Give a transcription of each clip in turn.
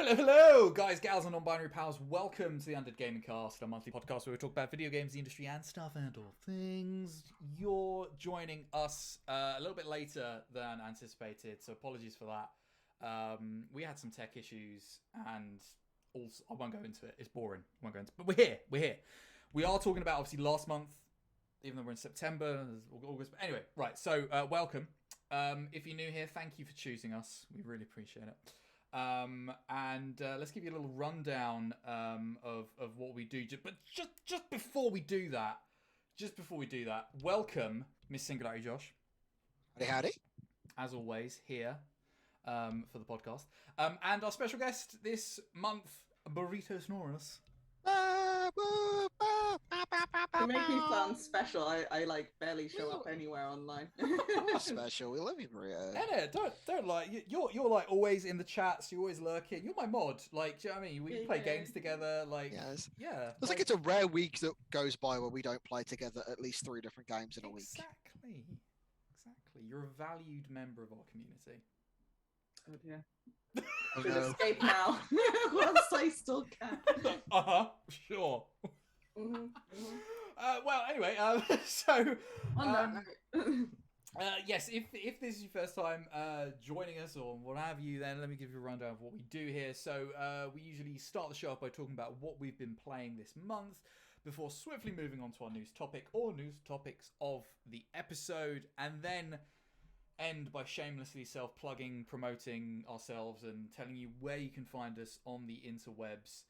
Hello, hello, guys, gals, and non-binary pals. Welcome to the UndeadGamingCast, a monthly podcast where we talk about video games, the industry, and stuff and all things. You're joining us a little bit later than anticipated, so apologies for that. We had some tech issues, and also I won't go into it. It's boring. I won't go into, but we're here. We're here. We are talking about obviously last month, even though we're in September, August. But anyway, right. So welcome. If you're new here, thank you for choosing us. We really appreciate it. And let's give you a little rundown of what we do. But just before we do that, welcome Miss SingularityJosh. Howdy, howdy. As always, here for the podcast. And our special guest this month, Buritosnoraus. To make me sound special, I like barely show up anywhere online. Special. We love you, Maria. No, don't like you're like always in the chats. You're always lurking. You're my mod. Like, do you know what I mean? We play games together. Like, yes. Yeah. It's like it's a rare week that goes by where we don't play together at least 3 different games in a week. Exactly. You're a valued member of our community. Oh dear. Oh, Should no. escape now. Once I still can. Sure. Mm-hmm. Well, anyway, so On that note. yes, if this is your first time joining us or what have you, then let me give you a rundown of what we do here. So we usually start the show off by talking about what we've been playing this month before swiftly moving on to our news topic or news topics of the episode, and then end by shamelessly self-plugging, promoting ourselves and telling you where you can find us on the interwebs,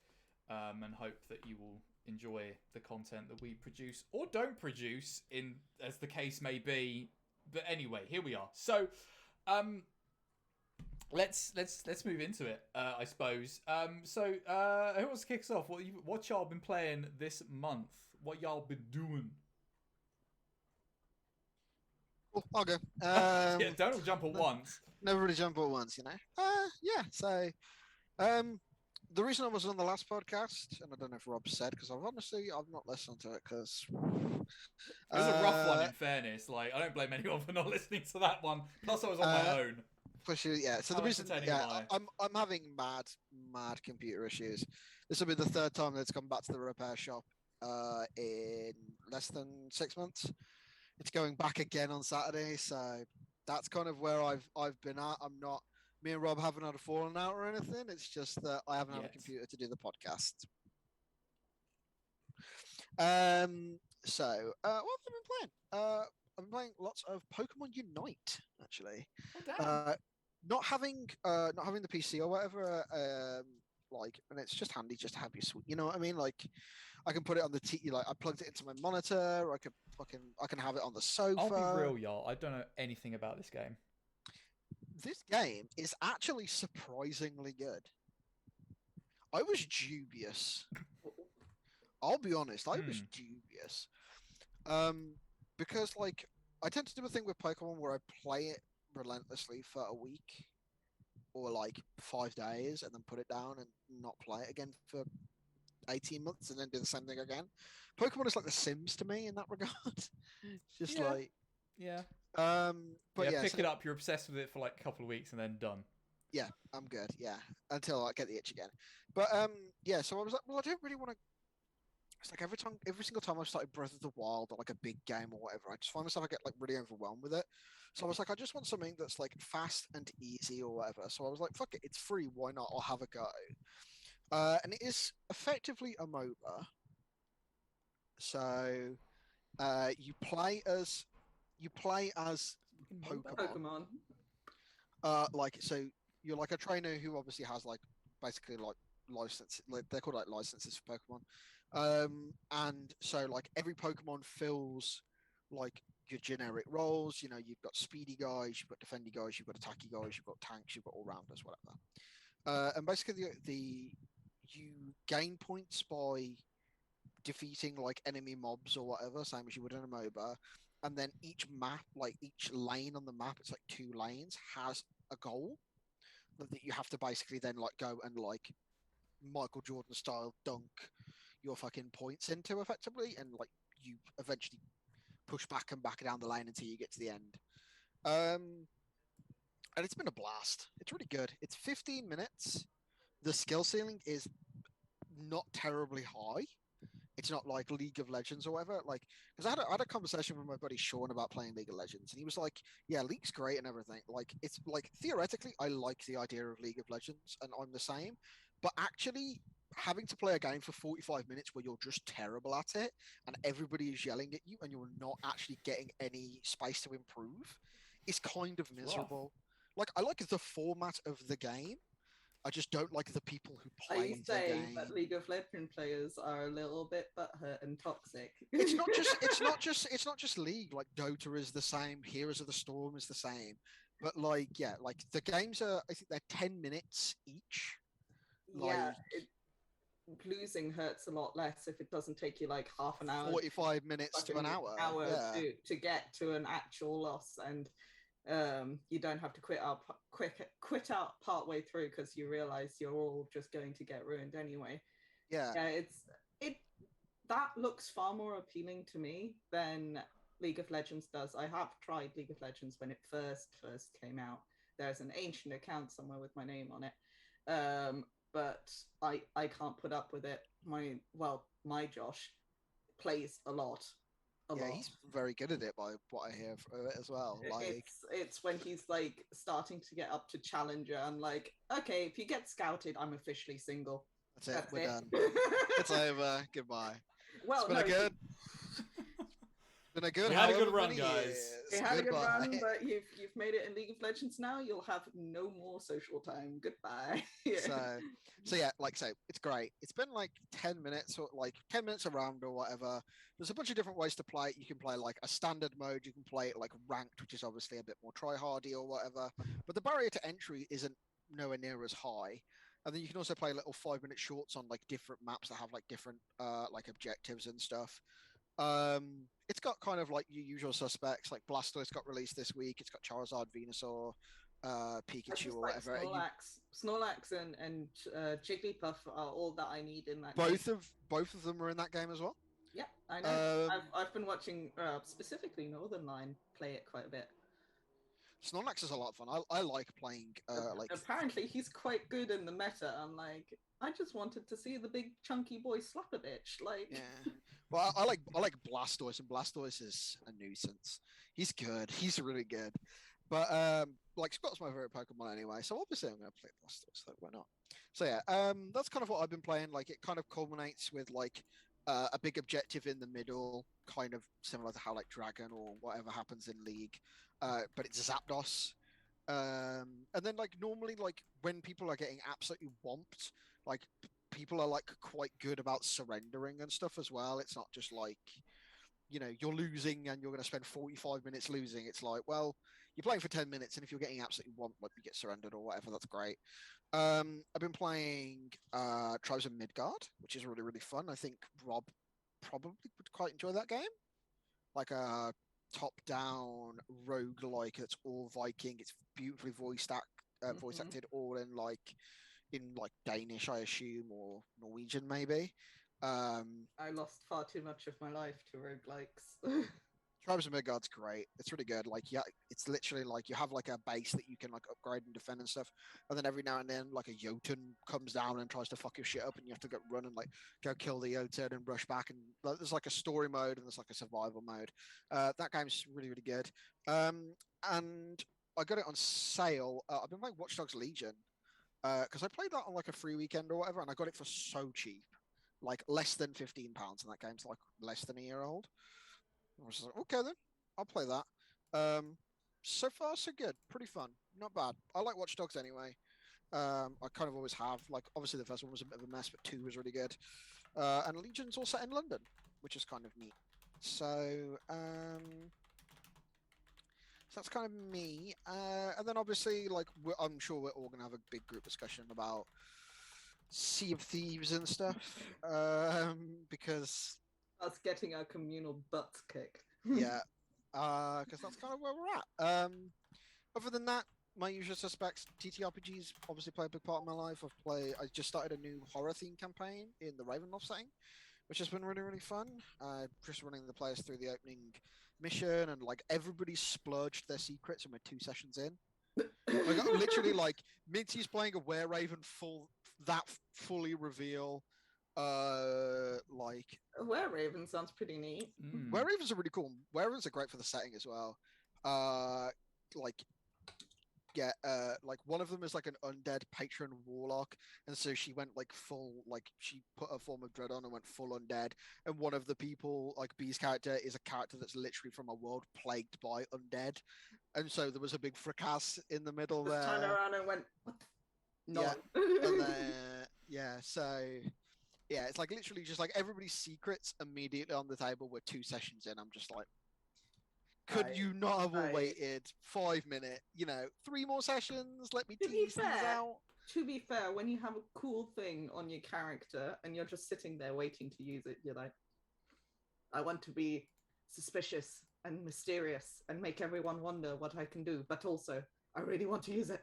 and hope that you will enjoy the content that we produce or don't produce, in as the case may be. But anyway, here we are. So let's move into it, I suppose. So who wants to kick us off? What y'all been playing this month? What y'all been doing? Oh, I'll go. Yeah, don't all jump at once. Never really jump at once, you know. Yeah. So, the reason I was on the last podcast, and I don't know if Rob said, because I've not listened to it because It was a rough one, in fairness. Like, I don't blame anyone for not listening to that one. Plus, I was on my own. For sure, yeah. So How the reason, entertaining am I? I'm having mad computer issues. This will be the 3rd time that it's come back to the repair shop in less than 6 months. It's going back again on Saturday, so that's kind of where I've been at. Me and Rob haven't had a falling out or anything. It's just that I haven't had a computer to do the podcast. So what have I been playing? I've been playing lots of Pokemon Unite, actually. Oh, damn. Not having the PC or whatever, and it's just handy just to have your suite. You know what I mean? Like, I can put it on the like I plugged it into my monitor. I can have it on the sofa. I'll be real, y'all. I don't know anything about this game. This game is actually surprisingly good. I was dubious. I'll be honest, I was dubious. Because like I tend to do a thing with Pokemon where I play it relentlessly for a week or like 5 days and then put it down and not play it again for 18 months and then do the same thing again. Pokemon is like The Sims to me in that regard. It's just like yeah. But pick it up. You're obsessed with it for like a couple of weeks and then done. Yeah, I'm good. Yeah, until I get the itch again. But yeah. So I was like, well, I don't really want to. It's like every single time I've started Breath of the Wild or like a big game or whatever, I just find myself I get like really overwhelmed with it. So I was like, I just want something that's like fast and easy or whatever. So I was like, fuck it, it's free. Why not? I'll have a go. And it is effectively a MOBA. So you play as Pokemon. So you're like a trainer who obviously has like basically like license, like they're called like licenses for Pokemon. And so like every Pokemon fills like your generic roles. You know, you've got speedy guys, you've got defendy guys, you've got attacky guys, you've got tanks, you've got all rounders, whatever. And basically you gain points by defeating like enemy mobs or whatever, same as you would in a MOBA. And then each map, like each lane on the map, it's like 2 lanes, has a goal that you have to basically then like go and like Michael Jordan style dunk your fucking points into effectively, and like you eventually push back and back down the lane until you get to the end. And it's been a blast. It's really good. It's 15 minutes. the skill ceiling is not terribly high. It's not like League of Legends or whatever. Like, because I had a conversation with my buddy Sean about playing League of Legends, and he was like, "Yeah, League's great and everything. Like, it's like theoretically, I like the idea of League of Legends, and I'm the same. But actually, having to play a game for 45 minutes where you're just terrible at it, and everybody is yelling at you, and you're not actually getting any space to improve, is kind of It's rough. miserable. Like, I like the format of the game. I just don't like the people who Are play you the saying game. that League of Legends players are a little bit butthurt and toxic? It's not just League. Like Dota is the same, Heroes of the Storm is the same. But like, yeah, like the games are, I think they're 10 minutes each. Yeah, Like losing hurts a lot less if it doesn't take you like half an hour, 45 minutes to an fucking hour. Yeah. to get to an actual loss, and you don't have to quit out part way through because you realize you're all just going to get ruined anyway. Yeah. Yeah, it that looks far more appealing to me than League of Legends does. I have tried League of Legends when it first came out. There's an ancient account somewhere with my name on it, but I can't put up with it. My Josh plays a lot. Yeah, he's very good at it by what I hear of it as well. Like it's when he's like starting to get up to challenger. I'm like, okay, if you get scouted, I'm officially single. that's it. We're done. It's over. Goodbye. Well, it's been a good. Been a good. We had a good however run, many guys. years. It had a good Goodbye. run, but you've made it in League of Legends now. You'll have no more social time. Goodbye. So yeah, like so, it's great. It's been like 10 minutes or like 10 minutes around or whatever. There's a bunch of different ways to play it. You can play like a standard mode. You can play it like ranked, which is obviously a bit more try-hardy or whatever. But the barrier to entry isn't nowhere near as high. And then you can also play little 5-minute shorts on like different maps that have like different like objectives and stuff. It's got kind of like your usual suspects, like Blastoise got released this week. It's got Charizard, Venusaur, Pikachu, or whatever. Snorlax and Jigglypuff are all that I need in that. Both of them are in that game as well. Yeah, I know. I've been watching specifically Northern Line play it quite a bit. Snorlax is a lot of fun. I like playing. Like apparently he's quite good in the meta. I'm like, I just wanted to see the big chunky boy slap a bitch. Like, yeah. Well, I like Blastoise, and Blastoise is a nuisance. He's good. He's really good. But like Scott's my favorite Pokemon anyway, so obviously I'm going to play Blastoise. So why not? So yeah, that's kind of what I've been playing. Like it kind of culminates with like a big objective in the middle, kind of similar to how like Dragon or whatever happens in League, but it's Zapdos. And then like normally like when people are getting absolutely whomped, like people are like quite good about surrendering and stuff as well. It's not just like, you know, you're losing and you're going to spend 45 minutes losing. It's like, well, you're playing for 10 minutes, and if you're getting absolutely whomped, like you get surrendered or whatever, that's great. I've been playing Tribes of Midgard, which is really, really fun. I think Rob probably would quite enjoy that game. Like a top-down roguelike that's all Viking. It's beautifully voice acted, all in like Danish, I assume, or Norwegian maybe. I lost far too much of my life to roguelikes. Tribes of Midgard's great. It's really good. Like, yeah, it's literally like you have like a base that you can like upgrade and defend and stuff, and then every now and then like a Jotun comes down and tries to fuck your shit up, and you have to go run and like go kill the Jotun and rush back. And like, there's like a story mode and there's like a survival mode. That game's really, really good. And I got it on sale. I've been playing Watch Dogs Legion because I played that on like a free weekend or whatever, and I got it for so cheap, like less than £15, and that game's like less than a year old. I was like, okay then, I'll play that. So far so good, pretty fun, not bad. I like Watch Dogs anyway. I kind of always have. Like, obviously the first one was a bit of a mess, but 2 was really good. And Legion's all set in London, which is kind of neat. So that's kind of me. And then obviously, like, I'm sure we're all gonna have a big group discussion about Sea of Thieves and stuff, because us getting our communal butts kicked. yeah, because that's kind of where we're at. Other than that, my usual suspects, TTRPGs obviously play a big part of my life. I just started a new horror theme campaign in the Ravenloft setting, which has been really, really fun. Just running the players through the opening mission, and like everybody splurged their secrets, and we're 2 sessions in. Like, literally, like Minty's playing a were-raven full that fully reveal. Like Were Raven sounds pretty neat. Were Ravens are really cool. Were Ravens are great for the setting as well. Like like one of them is like an undead patron warlock, and so she went like full, like she put her form of dread on and went full undead. And one of the people, like Bee's character, is a character that's literally from a world plagued by undead, and so there was a big fracas in the middle Just there. turned around and went, what the? No. Yeah. And so yeah, it's like literally just like everybody's secrets immediately on the table. We're 2 sessions in. I'm just like, could you not have all waited 5 minutes? 3 more sessions. Let me tease these out. To be fair, when you have a cool thing on your character and you're just sitting there waiting to use it, you're like, I want to be suspicious and mysterious and make everyone wonder what I can do, but also I really want to use it.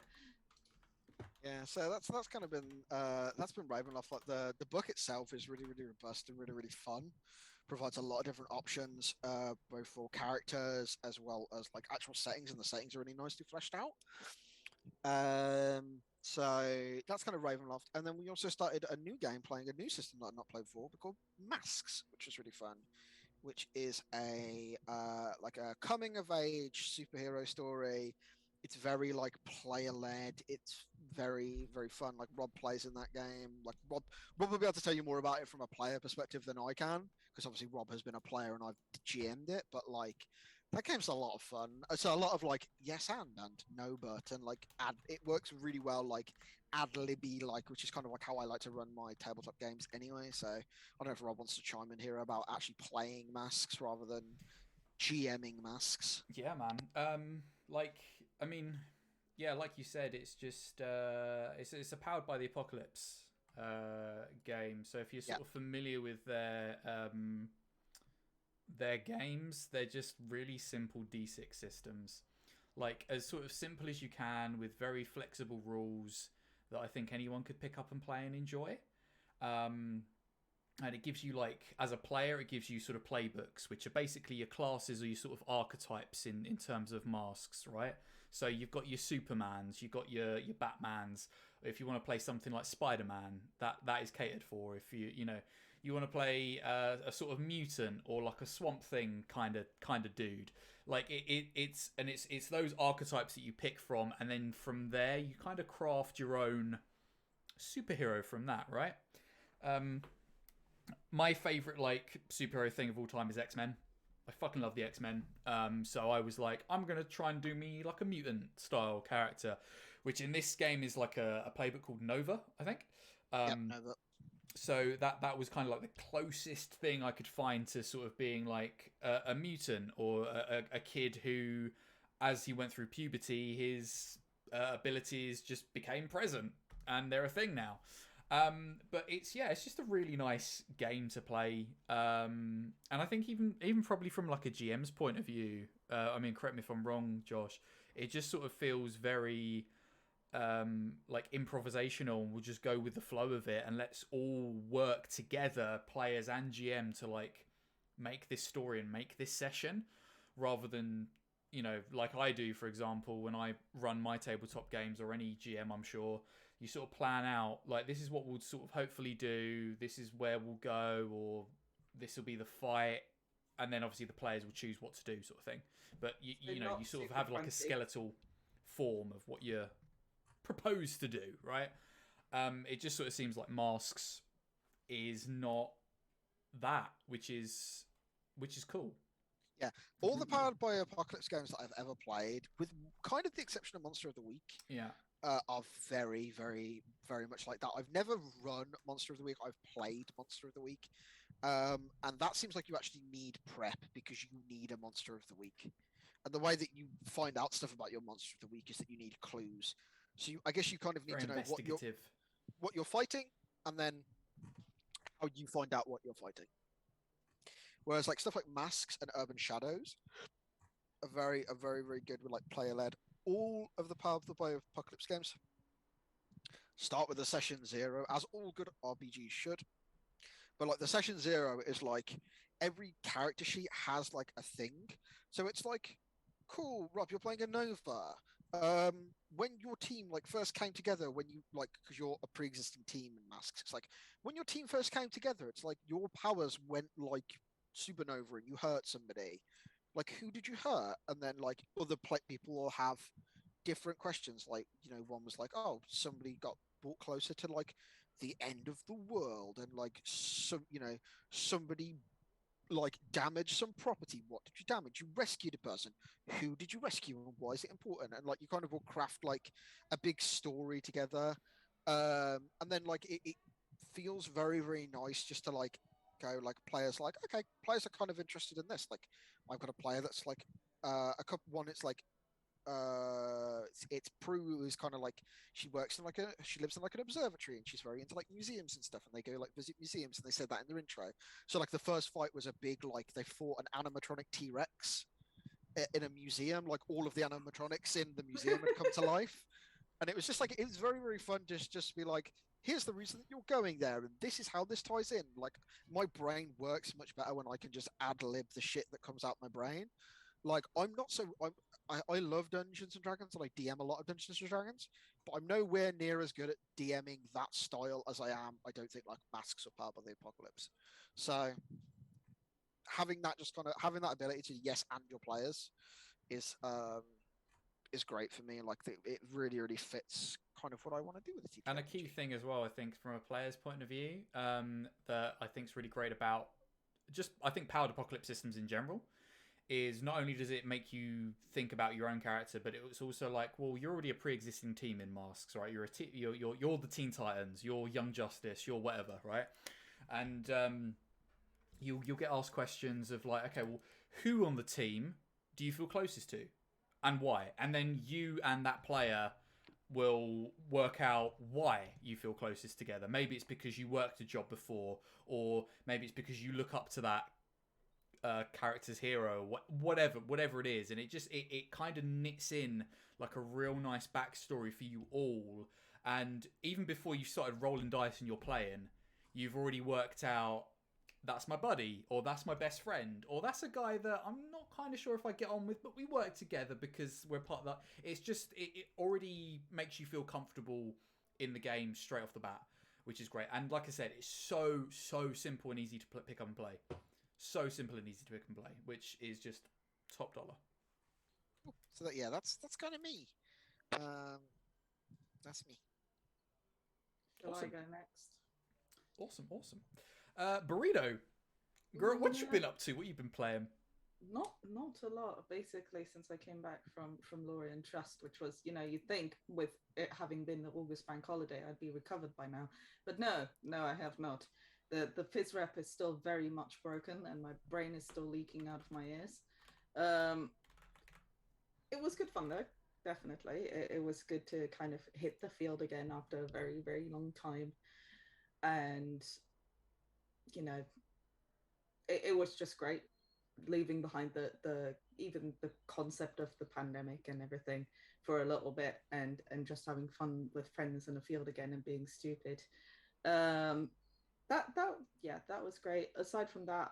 Yeah, so that's kind of been Ravenloft. Like the book itself is really, really robust and really, really fun. Provides a lot of different options, both for characters as well as like actual settings, and the settings are really nicely fleshed out. So that's kind of Ravenloft, and then we also started a new game, playing a new system that I've not played before, called Masks, which was really fun. Which is a like a coming of age superhero story. It's very like player led. It's very, very fun. Like Rob plays in that game. Like Rob will be able to tell you more about it from a player perspective than I can, because obviously Rob has been a player and I've GM'd it. But like that game's a lot of fun. It's a lot of like yes and no but, and like it works really well, like ad libby, like, which is kind of like how I like to run my tabletop games anyway. So I don't know if Rob wants to chime in here about actually playing Masks rather than GMing Masks. Yeah, man. I mean, yeah, like you said, it's just it's a Powered by the Apocalypse game. So if you're sort of familiar with their games, they're just really simple D6 systems, like as sort of simple as you can, with very flexible rules that I think anyone could pick up and play and enjoy. And it gives you, like, as a player, it gives you sort of playbooks, which are basically your classes or your sort of archetypes in terms of masks, right? So you've got your Supermans, you've got your Batmans. If you want to play something like Spider-Man, that is catered for. If you want to play a sort of mutant or like a Swamp Thing kind of dude, like it's those archetypes that you pick from, and then from there you kind of craft your own superhero from that, right? My favorite like superhero thing of all time is X-Men. I fucking love the X-Men. So I was like, I'm gonna try and do me like a mutant style character, which in this game is like a playbook called Nova, I think. Nova. So that was kind of like the closest thing I could find to sort of being like a mutant, or a kid who, as he went through puberty, his abilities just became present, and they're a thing now. But it's just a really nice game to play. And I think even probably from like a GM's point of view, I mean, correct me if I'm wrong, Josh, it just sort of feels very like improvisational, and we'll just go with the flow of it, and let's all work together, players and GM, to like make this story and make this session, rather than, like I do, for example, when I run my tabletop games, or any GM, I'm sure, you sort of plan out, like, this is what we'll sort of hopefully do, this is where we'll go, or this will be the fight, and then obviously the players will choose what to do, sort of thing. But you sort of have like a skeletal form of what you're proposed to do, right? It just sort of seems like Masks is not that, which is cool. Yeah, all the Powered by Apocalypse games that I've ever played, with kind of the exception of Monster of the Week, are very, very, very much like that. I've never run Monster of the Week. I've played Monster of the Week. And that seems like you actually need prep, because you need a Monster of the Week. And the way that you find out stuff about your Monster of the Week is that you need clues. So I guess you kind of need to know what you're fighting, and then how you find out what you're fighting. Whereas like stuff like Masks and Urban Shadows are very, very good with like player-led. All of the Power by Apocalypse games start with a session 0, as all good RPGs should. But like the session 0 is like every character sheet has like a thing. So it's like, cool, Rob, you're playing a Nova. when your team like first came together, when you like, because you're a pre-existing team in Masks, it's like when your team first came together, it's like your powers went like supernova and you hurt somebody. Like, who did you hurt? And then like other people will have different questions. Like, one was like, oh, somebody got brought closer to like the end of the world, and like somebody like damage some property. What did you damage? You rescued a person. Who did you rescue and why is it important? And like you kind of will craft like a big story together. And then like it feels very, very nice just to like go like players like, okay, players are kind of interested in this. Like I've got a player that's like a couple one, it's like it's Prue, who's kind of like she lives in like an observatory and she's very into like museums and stuff, and they go like visit museums, and they said that in their intro. So like the first fight was a big like they fought an animatronic T-Rex in a museum, like all of the animatronics in the museum had come to life, and it was just like it was very, very fun just to be like, here's the reason that you're going there and this is how this ties in. Like my brain works much better when I can just ad lib the shit that comes out my brain. Like I love Dungeons and Dragons and I DM a lot of Dungeons and Dragons, but I'm nowhere near as good at DMing that style as I am, I don't think, like Masks or Powered by the Apocalypse. So having that ability to yes and your players is great for me. Like it really, really fits kind of what I want to do with the TTRPG. And a key thing as well, I think, from a player's point of view, that I think is really great about I think Powered Apocalypse systems in general, is not only does it make you think about your own character, but it's also like, well, you're already a pre-existing team in Masks, right? You're you're the Teen Titans, you're Young Justice, you're whatever, right? And you'll get asked questions of like, okay, well, who on the team do you feel closest to, and why? And then you and that player will work out why you feel closest together. Maybe it's because you worked a job before, or maybe it's because you look up to that character's hero, whatever it is, and it kind of knits in like a real nice backstory for you all. And even before you started rolling dice and you're playing, you've already worked out, that's my buddy, or that's my best friend, or that's a guy that I'm not kind of sure if I get on with, but we work together because we're part of that. It's just it already makes you feel comfortable in the game straight off the bat, which is great. And like I said, it's so simple and easy to pick up and play. So simple and easy to pick and play, which is just top dollar. So that's kind of me. That's me. Shall I go next? Awesome. Burrito, girl, what you been up to? What you been playing? Not a lot, basically, since I came back from Lorien Trust, which was, you'd think with it having been the August bank holiday, I'd be recovered by now. But no, I have not. The fizz rep is still very much broken and my brain is still leaking out of my ears. It was good fun though, definitely. It was good to kind of hit the field again after a very, very long time. And, it was just great leaving behind even the concept of the pandemic and everything for a little bit, and just having fun with friends in the field again and being stupid. That was great. Aside from that,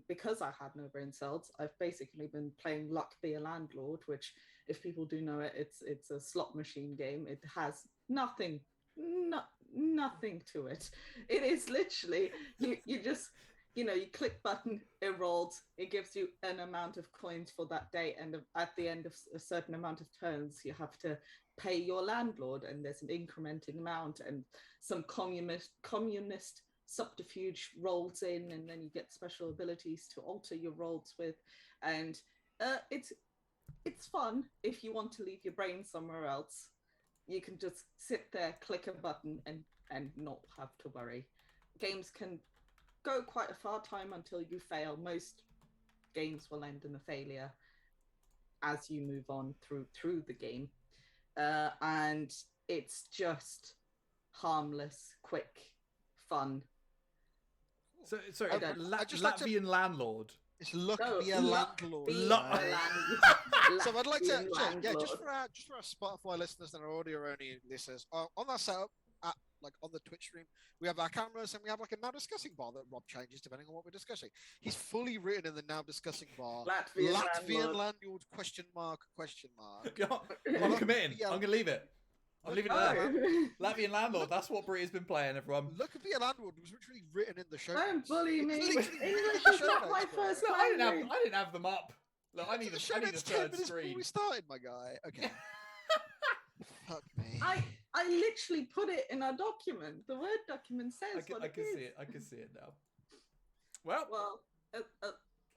because I had no brain cells, I've basically been playing Luck Be a Landlord, which, if people do know it, it's a slot machine game. It has nothing to it. It is literally you just you click button, it rolls, it gives you an amount of coins for that day, and at the end of a certain amount of turns, you have to pay your landlord, and there's an incrementing amount, and some communist subterfuge rolls in, and then you get special abilities to alter your rolls with, and it's fun. If you want to leave your brain somewhere else, you can just sit there, click a button, and not have to worry. Games can go quite a far time until you fail. Most games will end in a failure as you move on through the game, and it's just harmless, quick fun. So sorry, Latvian landlord. It's Luck Be a Landlord. So I'd like to, just for our Spotify listeners and our audio only listeners, on that setup, like on the Twitch stream, we have our cameras and we have like a now discussing bar that Rob changes depending on what we're discussing. He's fully written in the now discussing bar. Latvian landlord ? I'm committing. Yeah. I'm gonna leave it. I'm leaving it there. Latvian landlord. That's what Brit's been playing, everyone. Look at be a landlord was literally written in the show. Don't bully me. It's literally written in English the is show not notes, my bro. first No, language. I didn't have them up. Look, I need The a show third notes 10 minutes screen. before we started, my guy. Okay. Fuck me. I literally put it in our document. The Word document says I can see it. I can see it now. Well,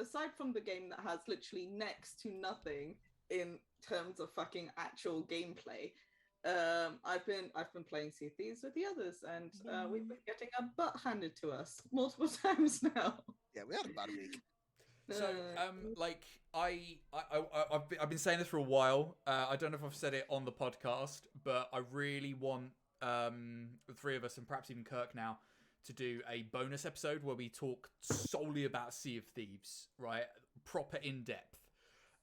aside from the game that has literally next to nothing in terms of fucking actual gameplay, I've been playing Sea of Thieves with the others, and we've been getting our butt handed to us multiple times now. Yeah, we had a bad week. so like I've been saying this for a while. I don't know if I've said it on the podcast, but I really want the three of us and perhaps even Kirk now to do a bonus episode where we talk solely about Sea of Thieves, right? Proper in depth.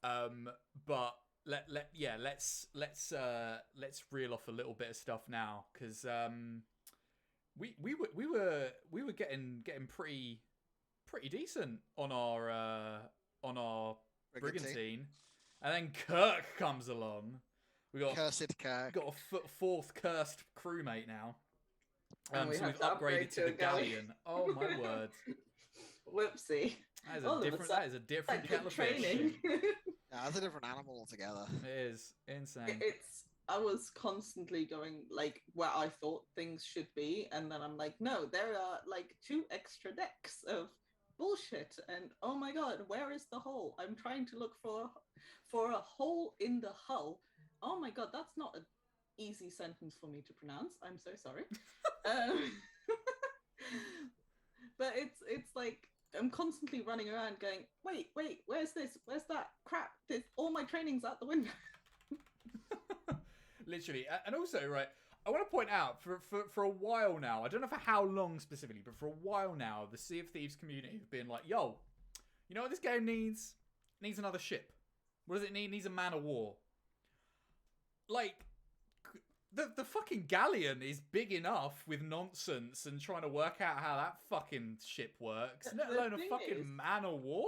But let's reel off a little bit of stuff now, because we were getting pretty decent on our brigantine, and then Kirk comes along. We got Cursed Kirk. got a fourth cursed crewmate now. And we so have we've to upgrade upgraded to to a the galley. galleon. Oh my word! Whoopsie. That is All a of a different. sudden, That is a different Like kettle good of fish. training. Yeah, that's a different animal altogether. It is insane. I was constantly going like where I thought things should be, and then I'm like, no, there are like 2 extra decks of bullshit, and oh my god, where is the hole? I'm trying to look for a hole in the hull. Oh my god, that's not an easy sentence for me to pronounce. I'm so sorry. But it's like I'm constantly running around going, wait, where's this? Where's that? Crap! All my training's out the window. Literally, and also, right, I want to point out for a while now, I don't know for how long specifically, but for a while now, the Sea of Thieves community have been like, yo, you know what this game needs? It needs another ship. What does it need? It needs a man of war. Like, the fucking galleon is big enough with nonsense and trying to work out how that fucking ship works, let alone a fucking man of war.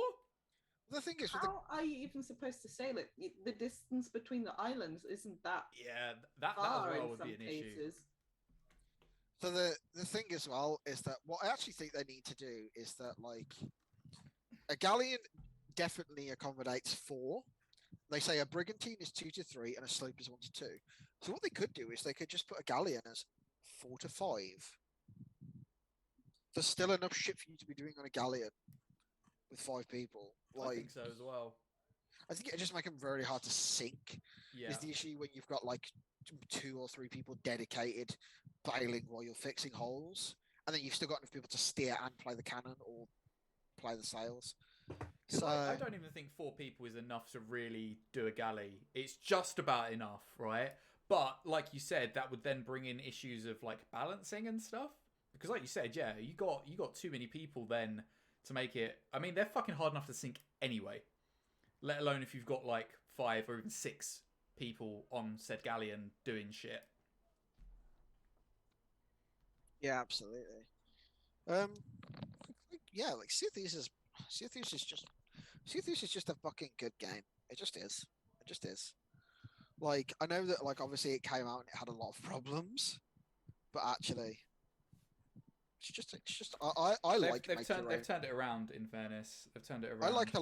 The thing is, how are you even supposed to sail it? The distance between the islands isn't that that far as well in would some be an cases. issue. so the thing as well is that what I actually think they need to do is that like a galleon definitely accommodates 4. They say a brigantine is 2 to 3 and a sloop is 1 to 2. So what they could do is they could just put a galleon as 4 to 5. There's still enough shit for you to be doing on a galleon with 5 people. Like, I think so as well. I think it just make them very hard to sink. Yeah. Is the issue when you've got like 2 or 3 people dedicated bailing while you're fixing holes, and then you've still got enough people to steer and play the cannon or play the sails. So I don't even think 4 people is enough to really do a galley. It's just about enough, right? But like you said, that would then bring in issues of like balancing and stuff. Because like you said, yeah, you got too many people then to make it. I mean, they're fucking hard enough to sink anyway. Let alone if you've got like 5 or even 6 people on said galleon doing shit. yeah, absolutely. Yeah, like Sea of Thieves is just a fucking good game. It just is. It just is. Like, I know that like obviously it came out and it had a lot of problems, but actually it's just I like They've turned it around. In fairness, they've turned it around. I like a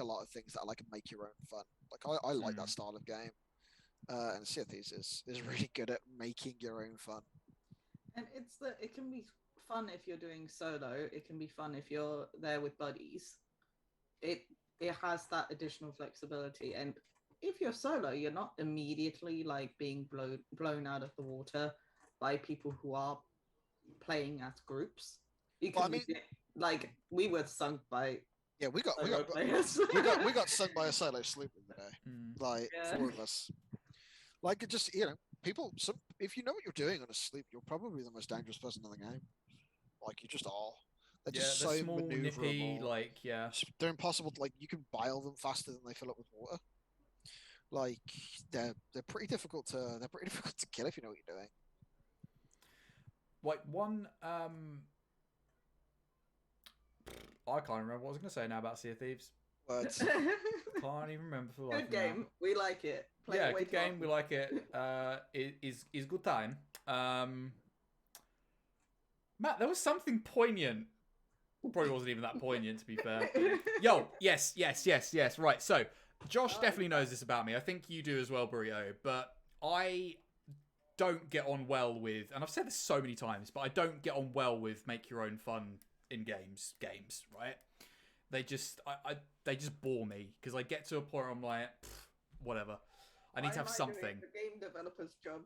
lot of things that like make your own fun. Like I like that style of game. And Sea of Thieves is really good at making your own fun. And it can be fun if you're doing solo. It can be fun if you're there with buddies. It has that additional flexibility, and if you're solo, you're not immediately like being blown out of the water by people who are playing as groups. You can like we were sunk by we got players. we got sunk by a solo sloop in the day. Like 4 of us. Like it just people. If you know what you're doing on a sloop, you're probably the most dangerous person in the game. Like you just are. They're just so small, nippy, maneuverable. They're impossible. Like you can bile them faster than they fill up with water. Like they're pretty difficult to kill if you know what you're doing. Like one, I can't remember what I was going to say now about Sea of Thieves. Words. Can't even remember for the life Good of me now. game. We like it. Play Yeah, it way good too game. often. We like it. Is good time. Matt, there was something poignant. Probably wasn't even that poignant, to be fair. Yo, yes. Right, so Josh definitely knows this about me. I think you do as well, Burrito. But I don't get on well with, and I've said this so many times, but I don't get on well with make your own fun in games, right? They just, they just bore me because I get to a point where I'm like, whatever. I need to have something. The game developer's job.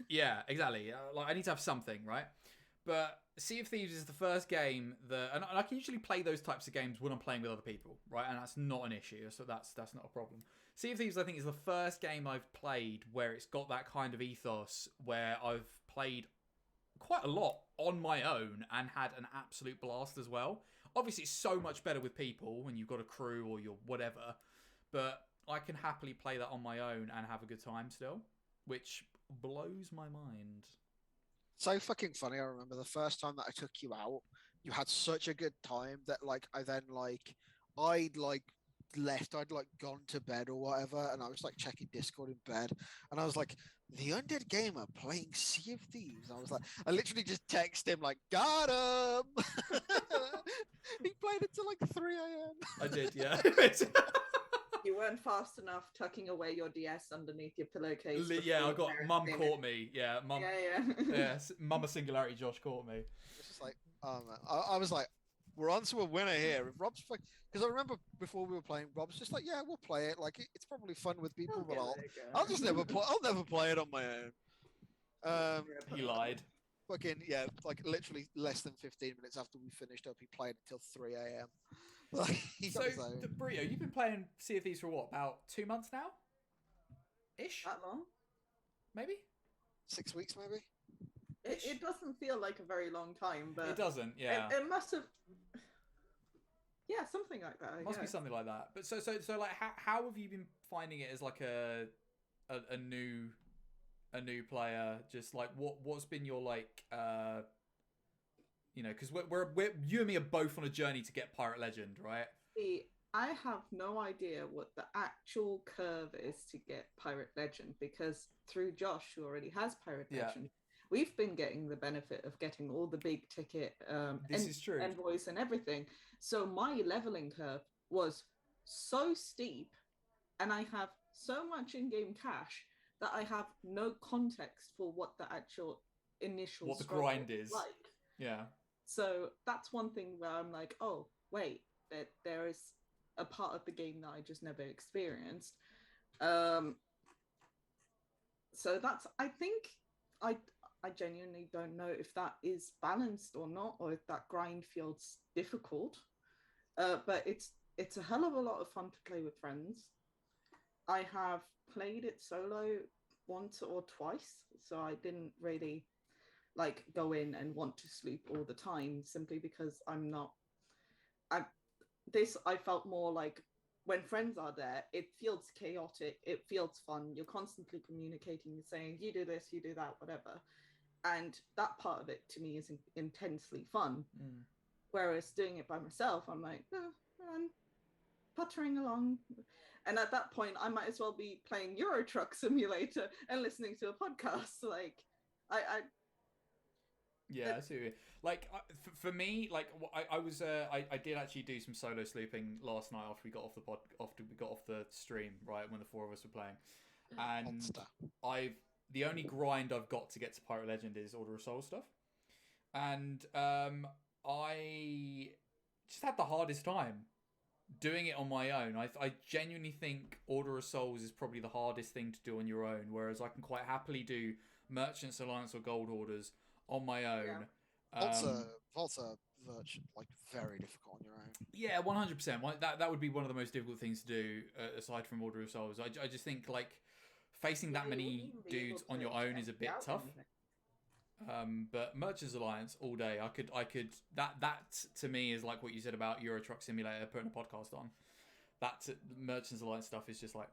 Yeah, exactly. Like I need to have something, right? But Sea of Thieves is the first game that, and I can usually play those types of games when I'm playing with other people, right? And that's not an issue, so that's not a problem. Sea of Thieves, I think, is the first game I've played where it's got that kind of ethos where I've played quite a lot on my own and had an absolute blast as well. Obviously, it's so much better with people when you've got a crew or you're whatever, but I can happily play that on my own and have a good time still, which blows my mind. So fucking funny. I remember the first time that I took you out, you had such a good time that like I then like I'd like left, I'd like gone to bed or whatever, and I was like checking Discord in bed, and I was like, the Undead Gamer playing Sea of Thieves. And I was like, I literally just text him like, got him. He played until like 3 a.m. I did, yeah. You weren't fast enough tucking away your DS underneath your pillowcase. Yeah, I got mum came caught in. me. Yeah, mum. Yeah. Yeah, Mama SingularityJosh caught me. It's just like, oh man. I was like, we're on to a winner here. If Rob's like, because I remember before we were playing, Rob's just like, yeah, we'll play it. Like, it's probably fun with people, but I'll just never play. I'll never play it on my own. He lied. Fucking yeah, like literally less than 15 minutes after we finished up, he played until 3 a.m. Like, So, Burrito, you've been playing Sea of Thieves for what, about 2 months now? Ish? That long? Maybe? 6 weeks, maybe. It doesn't feel like a very long time, but It doesn't, yeah. It must have. Yeah, something like that. It must be something like that. But so like, how have you been finding it as like a new player? Just like what's been your like you know, because we're you and me are both on a journey to get Pirate Legend, right? See, I have no idea what the actual curve is to get Pirate Legend, because through Josh, who already has Pirate Legend, we've been getting the benefit of getting all the big ticket this is true. envoys and everything. So my leveling curve was so steep, and I have so much in-game cash that I have no context for what the actual initial what the grind is like. Yeah. So that's one thing where I'm like, oh wait, there is a part of the game that I just never experienced. So that's, I think, I genuinely don't know if that is balanced or not, or if that grind feels difficult. But it's a hell of a lot of fun to play with friends. I have played it solo once or twice, so I didn't really like go in and want to sleep all the time, simply because I felt more like when friends are there, it feels chaotic, it feels fun, you're constantly communicating, you're saying you do this, you do that, whatever, and that part of it to me is intensely fun. Whereas doing it by myself, I'm like, I'm puttering along, and at that point I might as well be playing Euro Truck Simulator and listening to a podcast. Like Yeah, I see. Like for me, like I did actually do some solo sleeping last night after we got off the stream, right, when the four of us were playing, and the only grind I've got to get to Pirate Legend is Order of Souls stuff, and I just had the hardest time doing it on my own. I genuinely think Order of Souls is probably the hardest thing to do on your own, whereas I can quite happily do Merchants Alliance or Gold Orders on my own. Volta Virtual, like, very difficult on your own. Yeah, 100%. That would be one of the most difficult things to do, aside from Order of Souls. I just think, like, facing that many dudes on your own is a bit tough. But Merchants Alliance all day. I could that to me is like what you said about Euro Truck Simulator, putting a podcast on. That Merchants Alliance stuff is just like,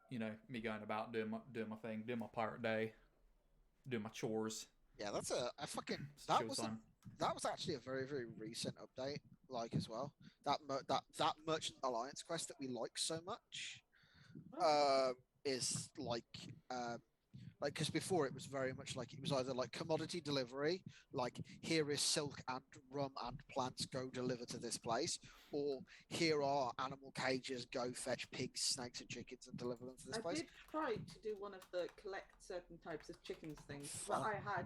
you know, me going about doing my thing, doing my pirate day, doing my chores. Yeah, that's a fucking It's that chill was time. that was actually a very very recent update, like as well. That Merchant Alliance quest that we like so much, is like because before it was very much like it was either like commodity delivery, like here is silk and rum and plants, go deliver to this place, or here are animal cages, go fetch pigs, snakes, and chickens and deliver them to this I place. did try to do one of the collect certain types of chickens things, but Fun. I had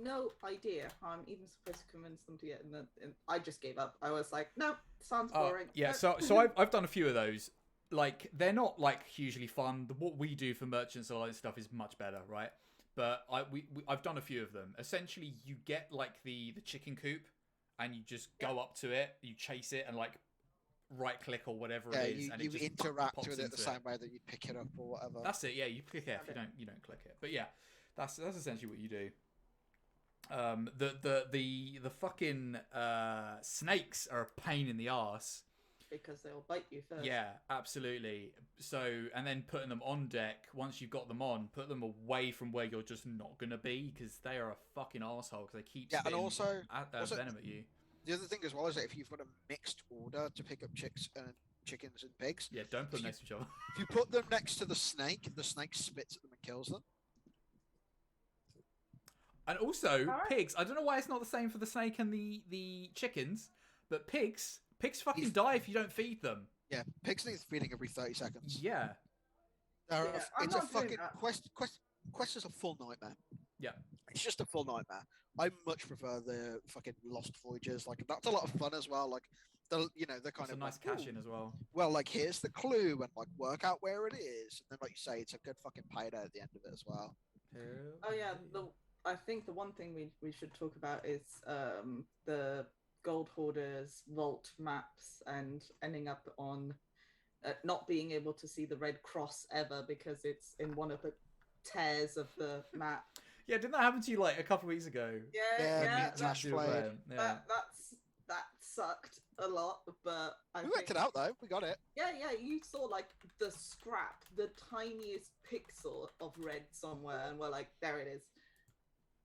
no idea how I'm even supposed to convince them to get in and I just gave up. I was like, nope, sounds boring. Yeah, Nope. so I've done a few of those. Like they're not like hugely fun. What we do for merchants and all that stuff is much better, right? But I've done a few of them. Essentially, you get like the chicken coop, and you just go up to it, you chase it, and like right click or whatever Yeah, it is, you, and you it just interact pops with it the into same way that you pick it up or whatever. That's it. Yeah, you click F. You don't click it. But yeah, that's essentially what you do. The fucking snakes are a pain in the ass. Because they'll bite you first. Yeah, absolutely. So, and then putting them on deck, once you've got them on, put them away from where you're just not going to be, because they are a fucking arsehole, because they keep Yeah, and spitting also venom at you. the other thing as well is that if you've got a mixed order to pick up chickens and pigs, Yeah, don't put them next to each other. if you put them next to the snake spits at them and kills them. And also, Alright. pigs. I don't know why it's not the same for the snake and the chickens, but pigs fucking If- die if you don't feed them. Yeah, pigs need feeding every 30 seconds. Yeah. I'm It's a not doing fucking that. quest is a full nightmare. Yeah. It's just a full nightmare. I much prefer the fucking Lost Voyages. Like that's a lot of fun as well. Like they're kind It's a of nice like, cash in as well. well, like here's the clue and like work out where it is, and then like you say, it's a good fucking payday at the end of it as well. Oh yeah, I think the one thing we should talk about is the Gold Hoarders vault maps and ending up on not being able to see the red cross ever because it's in one of the tears of the map. Yeah, didn't that happen to you like a couple of weeks ago? Yeah, that, Tash played. Yeah. that sucked a lot, but I We think, worked it out though. We got it. Yeah, you saw like the scrap, the tiniest pixel of red somewhere, and we're like, there it is.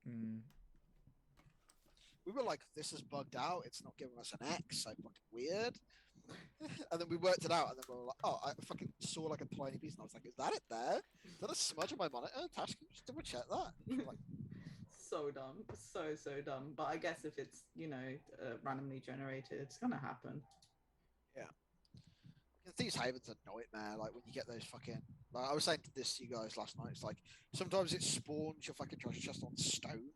Mm. We were like, this is bugged out. It's not giving us an X. So fucking weird. And then we worked it out, and then we were like, oh, I fucking saw like a tiny piece, and I was like, is that it there? Is that a smudge on my monitor? Tash, can you just double check that? She was like, So dumb, so dumb. But I guess if it's randomly generated, it's gonna happen. Thieves Haven's a nightmare. Like when you get those fucking. Like, I was saying this to you guys last night. It's like sometimes it spawns your fucking treasure chest on stone.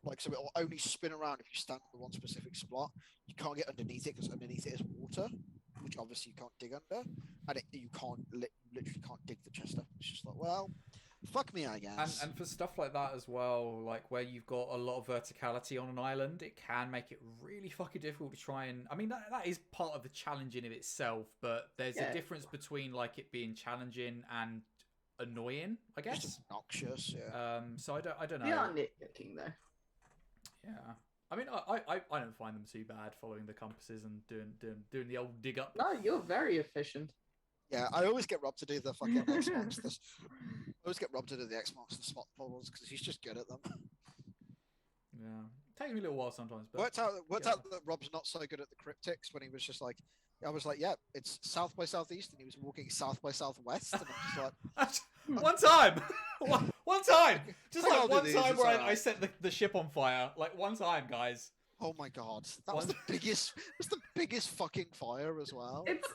Like so, it'll only spin around if you stand in the one specific spot. You can't get underneath it because underneath it is water, which obviously you can't dig under, and you can't literally can't dig the chest up. It's just like, well, fuck me, I guess. And for stuff like that as well, like where you've got a lot of verticality on an island, it can make it really fucking difficult to try and. I mean, that is part of the challenge in of itself, but there's a difference between like it being challenging and annoying, I guess. Just obnoxious, yeah. So I don't know. They are nitpicking though. Yeah. I mean, I don't find them too bad following the compasses and doing the old dig up. No, you're very efficient. Yeah, I always get Rob to do the fucking X marks. I always get Rob to do the X marks and spot puzzles because he's just good at them. Yeah, takes me a little while sometimes. But Worked out that Rob's not so good at the cryptics when he was just like, I was like, yeah, it's south by southeast, and he was walking south by southwest, and I'm just like, one time, one time, just I'll like do one these, time it's where I alright. set the ship on fire, like one time, guys. oh my god, that was the biggest fucking fire as well. It's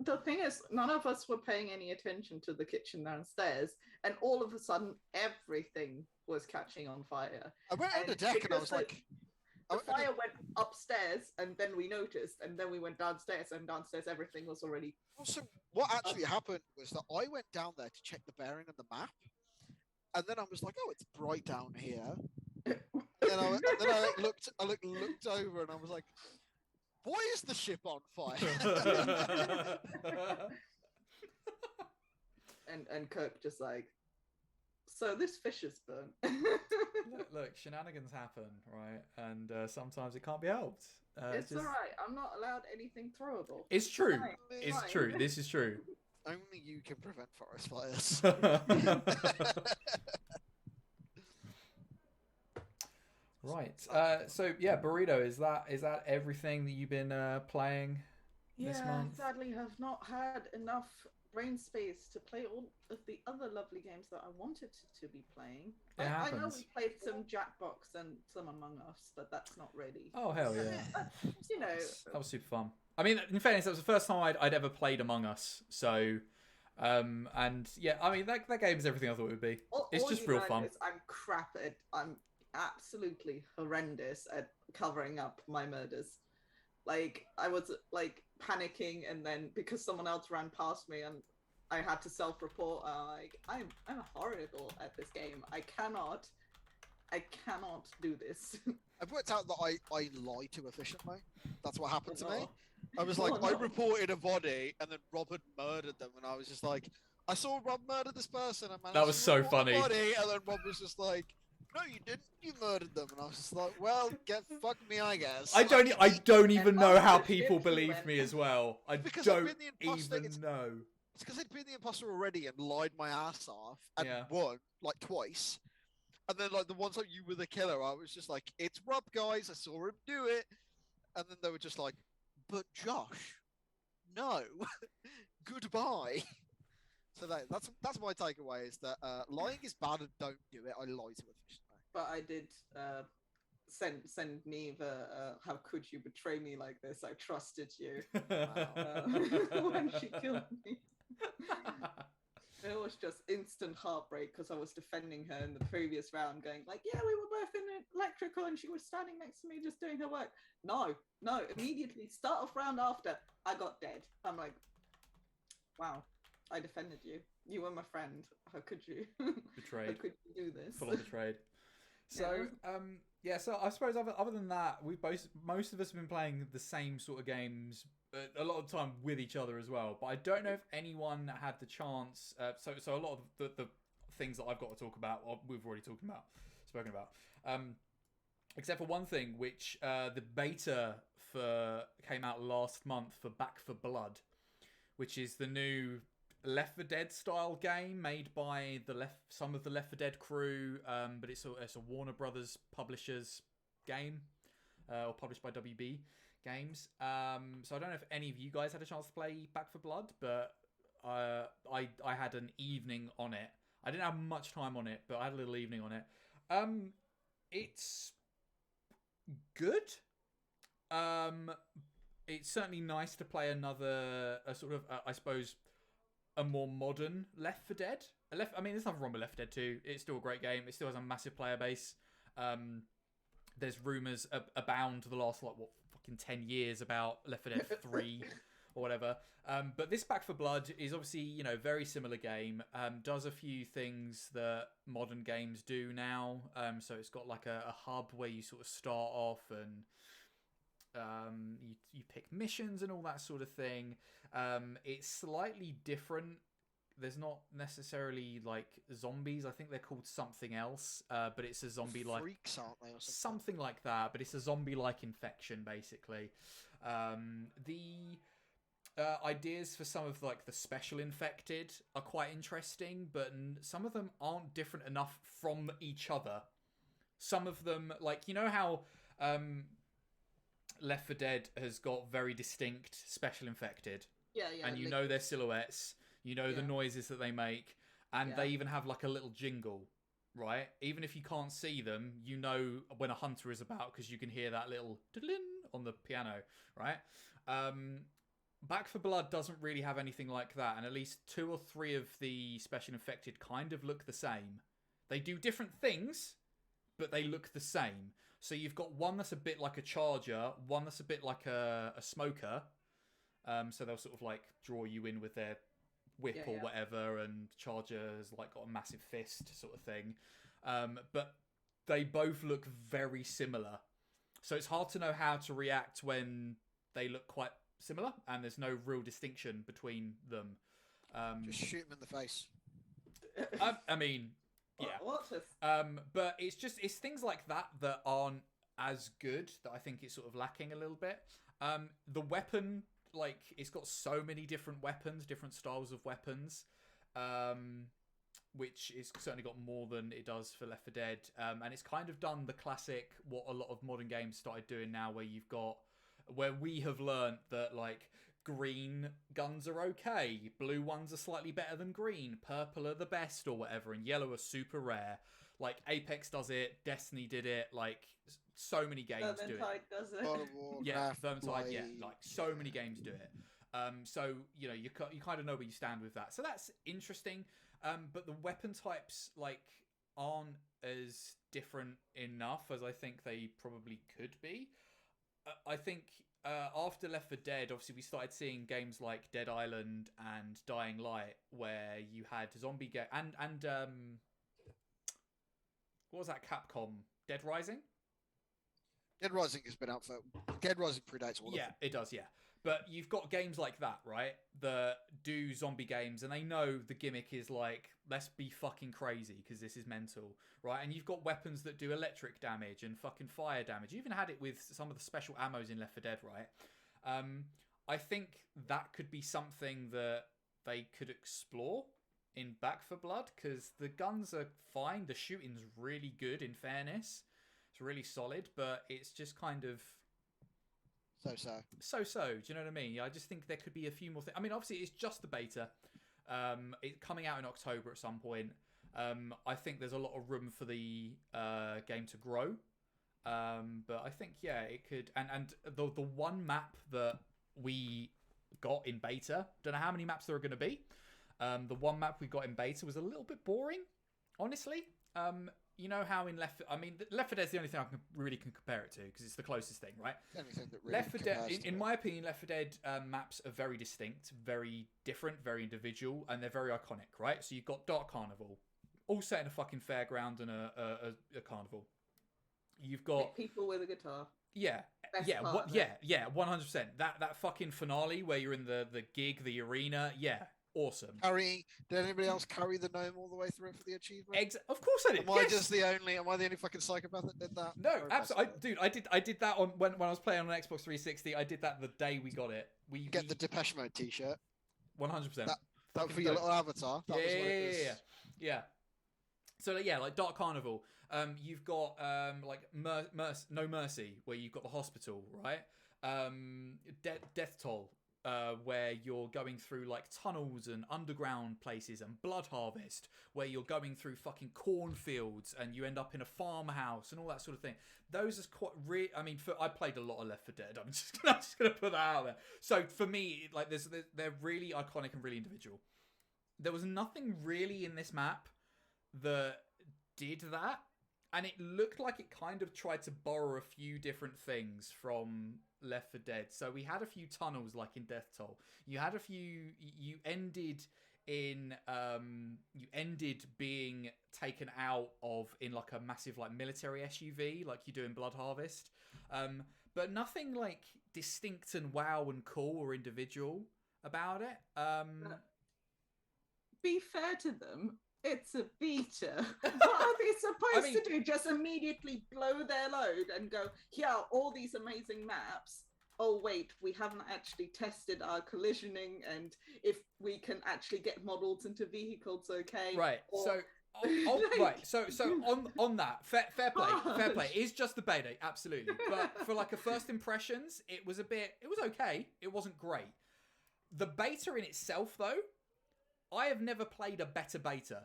the thing is, none of us were paying any attention to the kitchen downstairs, and all of a sudden, everything was catching on fire. I went on the deck and I was like, The fire went upstairs, and then we noticed, and then we went downstairs, and downstairs everything was already. so what actually happened was that I went down there to check the bearing of the map, and then I was like, oh, it's bright down here. And then I looked over, and I was like, why is the ship on fire? and Kirk just like, so this fish is burnt. look, shenanigans happen, right? And sometimes it can't be helped. It's all right. I'm not allowed anything throwable. It's true. Fine, It's fine. true. This is true. Only you can prevent forest fires. Right. So yeah, Burrito, is that everything that you've been playing this month? Sadly, have not had enough brain space to play all of the other lovely games that I wanted to be playing. It I know happens. we played some Jackbox and some Among Us, but that's not really. Oh hell yeah! You know, That was super fun. I mean, in fairness, that was the first time I'd ever played Among Us. So, and yeah, I mean that game is everything I thought it would be. It's just real fun. I'm crap at. I'm absolutely horrendous at covering up my murders. Like I was like panicking, and then because someone else ran past me, and I had to self-report. Like I'm horrible at this game. I cannot do this. I've worked out that I lie too efficiently. That's what happened to me. No. I was like, I reported a body, and then Rob had murdered them, and I was just like, I saw Rob murder this person. I managed That was to so report the funny. body, and then Rob was just like, no, you didn't. You murdered them, and I was just like, well, fuck me, I guess. I don't even know how Oh, people shit, believe went. me as well. I Because I've don't been the imposter, even know. It's because I'd been the imposter already and lied my ass off and Yeah. won like twice. And then like the one time you were the killer, I was just like, it's Rob, guys. I saw him do it. And then they were just like, but Josh, no, goodbye. So that's my takeaway is that lying is bad and don't do it. I lie too efficiently. But I did send Neve how could you betray me like this? I trusted you. When she killed me. It was just instant heartbreak because I was defending her in the previous round, going like, yeah, we were both in electrical and she was standing next to me just doing her work. No, immediately, start of round after, I got dead. I'm like, wow, I defended you. You were my friend. How could you? Betrayed. How could you do this? Full on betrayed. So, so I suppose other than that, most of us have been playing the same sort of games a lot of the time with each other as well. But I don't know if anyone had the chance. So a lot of the things that I've got to talk about, we've already spoken about. Except for one thing, which the beta came out last month for Back for Blood, which is the new Left 4 Dead style game made by some of the Left 4 Dead crew, but it's a Warner Brothers publishers game, or published by WB Games. So I don't know if any of you guys had a chance to play Back 4 Blood, but I had an evening on it. I didn't have much time on it, but I had a little evening on it. It's good. It's certainly nice to play a sort of I suppose a more modern Left 4 Dead. I mean, there's nothing wrong with Left 4 Dead 2. It's still a great game. It still has a massive player base. There's rumours abound the last fucking 10 years about Left 4 Dead 3 or whatever. But this Back 4 Blood is obviously, very similar game. Does a few things that modern games do now. So it's got like a hub where you sort of start off and you pick missions and all that sort of thing. It's slightly different. There's not necessarily like zombies. I think they're called something else, but it's a zombie like freaks, aren't they, or something like that. But it's a zombie like infection basically. The ideas for some of like the special infected are quite interesting, but some of them aren't different enough from each other. Some of them, like, how Left 4 Dead has got very distinct special infected. Yeah. And you know their silhouettes, the noises that they make, and they even have like a little jingle, right? Even if you can't see them, you know when a hunter is about because you can hear that little on the piano, right? Back 4 Blood doesn't really have anything like that, and at least 2 or 3 of the special infected kind of look the same. They do different things, but they look the same. So you've got one that's a bit like a charger, one that's a bit like a smoker. So they'll sort of like draw you in with their whip or whatever, and charger's like got a massive fist sort of thing. But they both look very similar. So it's hard to know how to react when they look quite similar and there's no real distinction between them. Just shoot them in the face. I mean, yeah. But it's things like that aren't as good, that I think it's sort of lacking a little bit. The weapon, like, it's got so many different weapons, different styles of weapons. which is certainly got more than it does for Left 4 Dead. And it's kind of done the classic, what a lot of modern games started doing now, where we have learned that, like, green guns are okay, blue ones are slightly better than green, purple are the best or whatever, and yellow are super rare. Like, Apex does it, Destiny did it, like, so many games do it. Vermintide does it. God of War, Yeah, Craft, Vermintide, yeah, like, so many games do it. So, you know, you kind of know where you stand with that. So that's interesting. But the weapon types, like, aren't as different enough as I think they probably could be. I think after Left 4 Dead, obviously we started seeing games like Dead Island and Dying Light, where you had zombie game and what was that Capcom? Dead Rising? Dead Rising has been out for... Dead Rising predates all of them. Yeah, it does, yeah. But you've got games like that, right? That do zombie games, and they know the gimmick is like, let's be fucking crazy because this is mental, right? And you've got weapons that do electric damage and fucking fire damage. You even had it with some of the special ammos in Left 4 Dead, right? I think that could be something that they could explore in Back 4 Blood, because the guns are fine. The shooting's really good, in fairness. It's really solid, but it's just kind of... So. Do you know what I mean? I just think there could be a few more things. I mean, obviously, it's just the beta. It's coming out in October at some point. I think there's a lot of room for the game to grow. But I think, yeah, it could. And the one map that we got in beta, don't know how many maps there are going to be. The one map we got in beta was a little bit boring, honestly. You know how in Left 4 Dead is the only thing I can compare it to, because it's the closest thing, right? Anything that really Left 4 Dead, in my opinion, Left 4 Dead maps are very distinct, very different, very individual, and they're very iconic, right? So you've got Dark Carnival, all set in a fucking fairground and a carnival. You've got people with a guitar. Yeah, Best yeah, part of yeah, yeah, 100%. That fucking finale where you're in the gig, the arena, yeah. Awesome. Did anybody else carry the gnome all the way through for the achievement? Of course I did. Am I the only fucking psychopath that did that? No, absolutely. I did that on when I was playing on an Xbox 360. I did that the day we got it. We get the Depeche Mode t-shirt. 100%. That for your little avatar. That was what it was. Yeah. So yeah, like Dark Carnival. You've got like No Mercy, where you've got the hospital, right? Death Toll. Where you're going through like tunnels and underground places, and Blood Harvest, where you're going through fucking cornfields and you end up in a farmhouse and all that sort of thing. Those are quite I mean, I played a lot of Left 4 Dead. I'm just gonna put that out there. So for me, like, they're really iconic and really individual. There was nothing really in this map that did that, and it looked like it kind of tried to borrow a few different things from Left 4 Dead. So we had a few tunnels like in Death Toll. You had a few. You ended being taken out of in like a massive like military SUV, like you do in Blood Harvest. But nothing like distinct and wow and cool or individual about it. Be fair to them. It's a beta. What are they supposed to do? Just immediately blow their load and go, yeah, all these amazing maps. Oh, wait, we haven't actually tested our collisioning and if we can actually get models into vehicles, okay? Right. Or... Right. So on that, fair play. It is just the beta, absolutely. But for like a first impressions, it was okay. It wasn't great. The beta in itself, though, I have never played a better beta.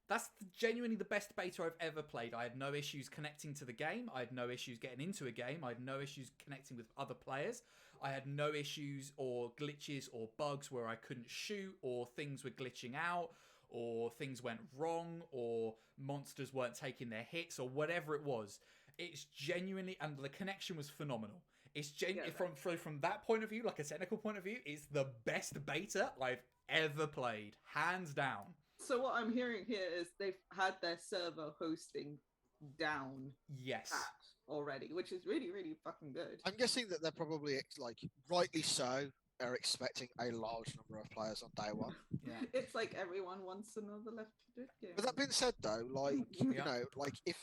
That's genuinely the best beta I've ever played. I had no issues connecting to the game. I had no issues getting into a game. I had no issues connecting with other players. I had no issues or glitches or bugs where I couldn't shoot, or things were glitching out, or things went wrong, or monsters weren't taking their hits, or whatever it was. It's genuinely, and the connection was phenomenal. It's genuinely, from that point of view, like a technical point of view, it's the best beta I've ever played, hands down. So what I'm hearing here is they've had their server hosting down already, which is really, really fucking good. I'm guessing that they're probably, like, rightly so, are expecting a large number of players on day one. Yeah. It's like everyone wants another Left 4 Dead game. But that being said, though, like, you know, like, if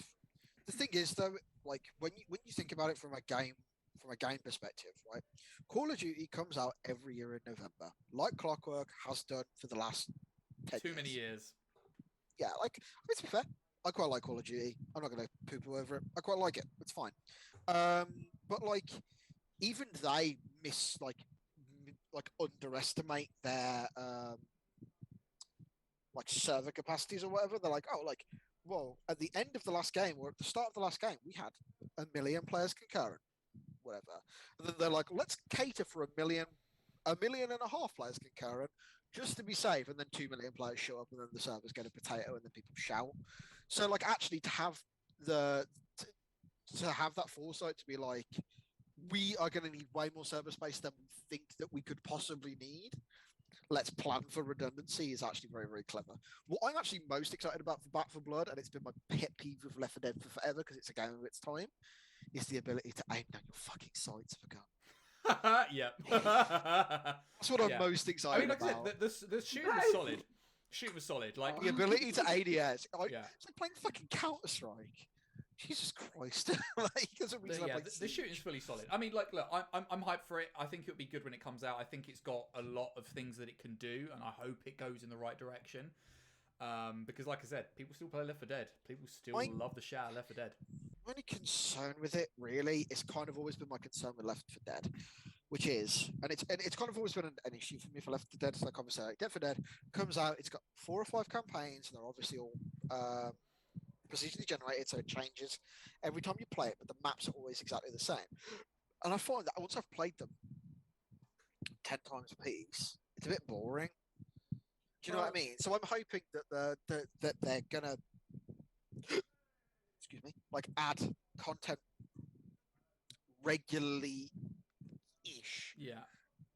the thing is, though, like, when you think about it from a game perspective, right? Call of Duty comes out every year in November, like clockwork has done for the last 10 Too many years. yeah, like, I mean, to be fair, I quite like Call of Duty. I'm not going to poo-poo over it. I quite like it. It's fine. But like, even they underestimate their like server capacities or whatever. They're like, oh, like, well, at the end of the last game or at the start of the last game, we had 1 million players concurrent, whatever. And then they're like, let's cater for 1.5 million players concurrent, just to be safe. And then 2 million players show up, and then the servers get a potato, and then people shout. So, like, actually, to have that foresight to be like, we are going to need way more server space than we think that we could possibly need. Let's plan for redundancy is actually very, very clever. What I'm actually most excited about for Back 4 Blood, and it's been my pet peeve with Left 4 Dead for forever because it's a game of its time, is the ability to aim down your fucking sights for gun. Yeah. That's what I'm most excited about. I mean, like I said, the shooting was solid. Shooting was solid. Like the ability to ADS. Yeah. It's like playing fucking Counter-Strike. Jesus Christ! Like, there's a reason the shooting's fully solid. I mean, like, look, I'm hyped for it. I think it'll be good when it comes out. I think it's got a lot of things that it can do, and I hope it goes in the right direction. Because, like I said, people still play Left 4 Dead. People still love the shit out of Left 4 Dead. My only concern with it, really, it's kind of always been my concern with Left 4 Dead, which is, and it's kind of always been an issue for me for Left 4 Dead. It's like, obviously, like, Left 4 Dead comes out, it's got 4 or 5 campaigns, and they're obviously all procedurally generated, so it changes every time you play it, but the maps are always exactly the same. And I find that once I've played them 10 times a piece, it's a bit boring. Do you know what I mean? So I'm hoping that that they're gonna excuse me, like, add content regularly ish. Yeah.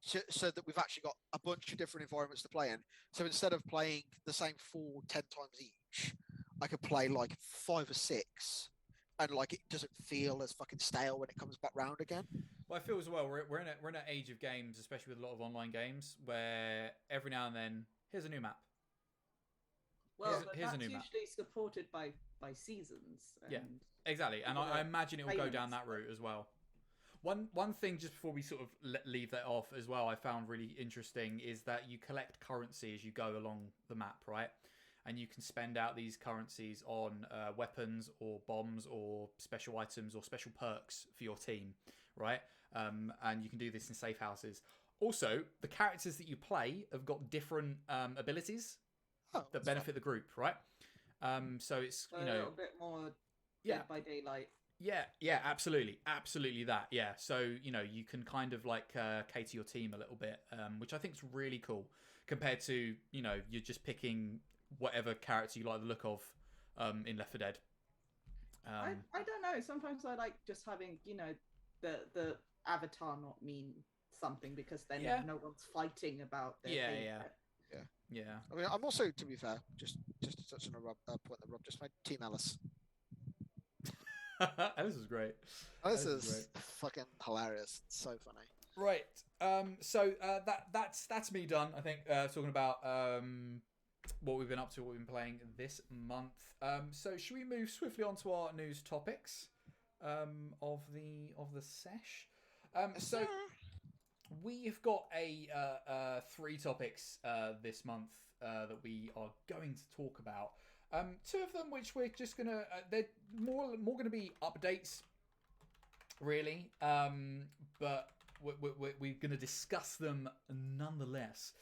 So that we've actually got a bunch of different environments to play in. So instead of playing the same 10 times each, I could play like 5 or 6, and like it doesn't feel as fucking stale when it comes back round again. Well, I feel as well we're in an age of games, especially with a lot of online games, where every now and then here's a new map. Well, here's that's a new map. usually supported by seasons. And yeah, exactly, and I imagine it will go down that route as well. One thing, just before we sort of leave that off as well, I found really interesting is that you collect currency as you go along the map, right? And you can spend out these currencies on weapons or bombs or special items or special perks for your team, right? And you can do this in safe houses. Also, the characters that you play have got different abilities that benefit the group, right? So it's, a little bit more Dead by Daylight. Yeah, absolutely that. Yeah, so you can kind of like cater your team a little bit, which I think is really cool compared to you're just picking whatever character you like the look of in Left 4 Dead. I don't know. Sometimes I like just having the avatar not mean something, because then no one's fighting about their favorite. Yeah. I mean, I'm also, to be fair, just to touch on a point that Rob just made, Team Alice. Alice is great. Alice is fucking hilarious. It's so funny. Right. So that's me done. I think talking about what we've been up to, what we've been playing this month. So should we move swiftly on to our news topics of the sesh? So we've got 3 topics this month that we are going to talk about. 2 of them which we're just gonna they're more gonna be updates, really, but we're gonna discuss them nonetheless.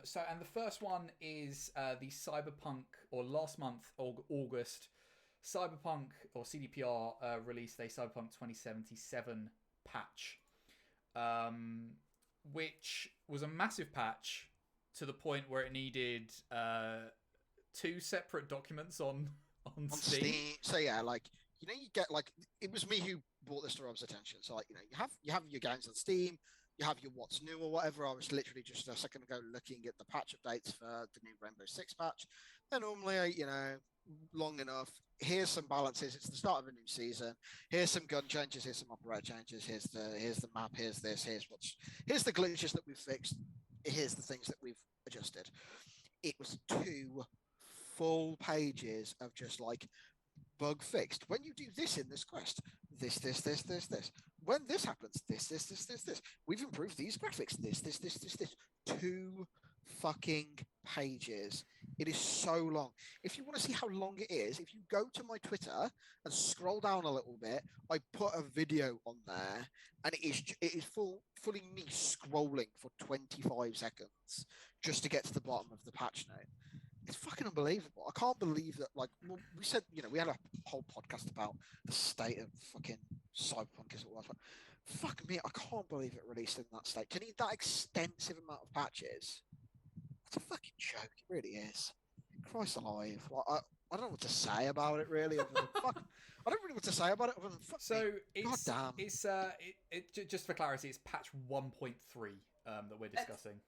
So, and the first one is the Cyberpunk, or last month, August, Cyberpunk, or CDPR, released a Cyberpunk 2077 patch, which was a massive patch to the point where it needed 2 separate documents on Steam. So yeah, like, you get, like, it was me who brought this to Rob's attention. So, like, you have your games on Steam, you have your what's new or whatever. I was literally just a second ago looking at the patch updates for the new Rainbow Six patch. And normally, long enough, here's some balances. It's the start of a new season. Here's some gun changes. Here's some operator changes. Here's the map. Here's this. Here's the glitches that we've fixed. Here's the things that we've adjusted. It was 2 full pages of just like bug fixed. When you do this in this quest, this. When this happens, this. We've improved these graphics. This. 2 fucking pages. It is so long. If you want to see how long it is, if you go to my Twitter and scroll down a little bit, I put a video on there, and it is fully me scrolling for 25 seconds just to get to the bottom of the patch note. It's fucking unbelievable. I can't believe that. Like, well, we said, we had a whole podcast about the state of fucking Cyberpunk as it was. Fuck me, I can't believe it released in that state. To need that extensive amount of patches, it's a fucking joke. It really is. Christ alive. Like, I don't know what to say about it really. Other than, fuck, I don't really know what to say about it other than fuck. So me. God damn. It's just for clarity, it's patch 1.3 that we're discussing.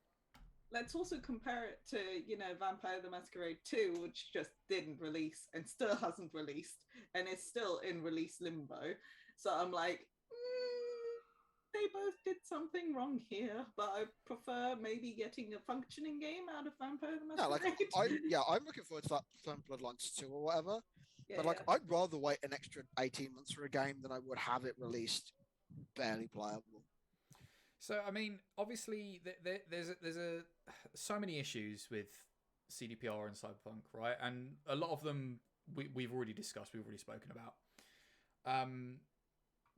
Let's also compare it to, Vampire the Masquerade 2, which just didn't release and still hasn't released and is still in release limbo. So I'm like, they both did something wrong here, but I prefer maybe getting a functioning game out of Vampire the Masquerade. I'm looking forward to that Flame Bloodlines 2 or whatever. Yeah, But I'd rather wait an extra 18 months for a game than I would have it released barely playable. So I mean, obviously, there's so many issues with CDPR and Cyberpunk, right? And a lot of them we've already discussed, we've already spoken about.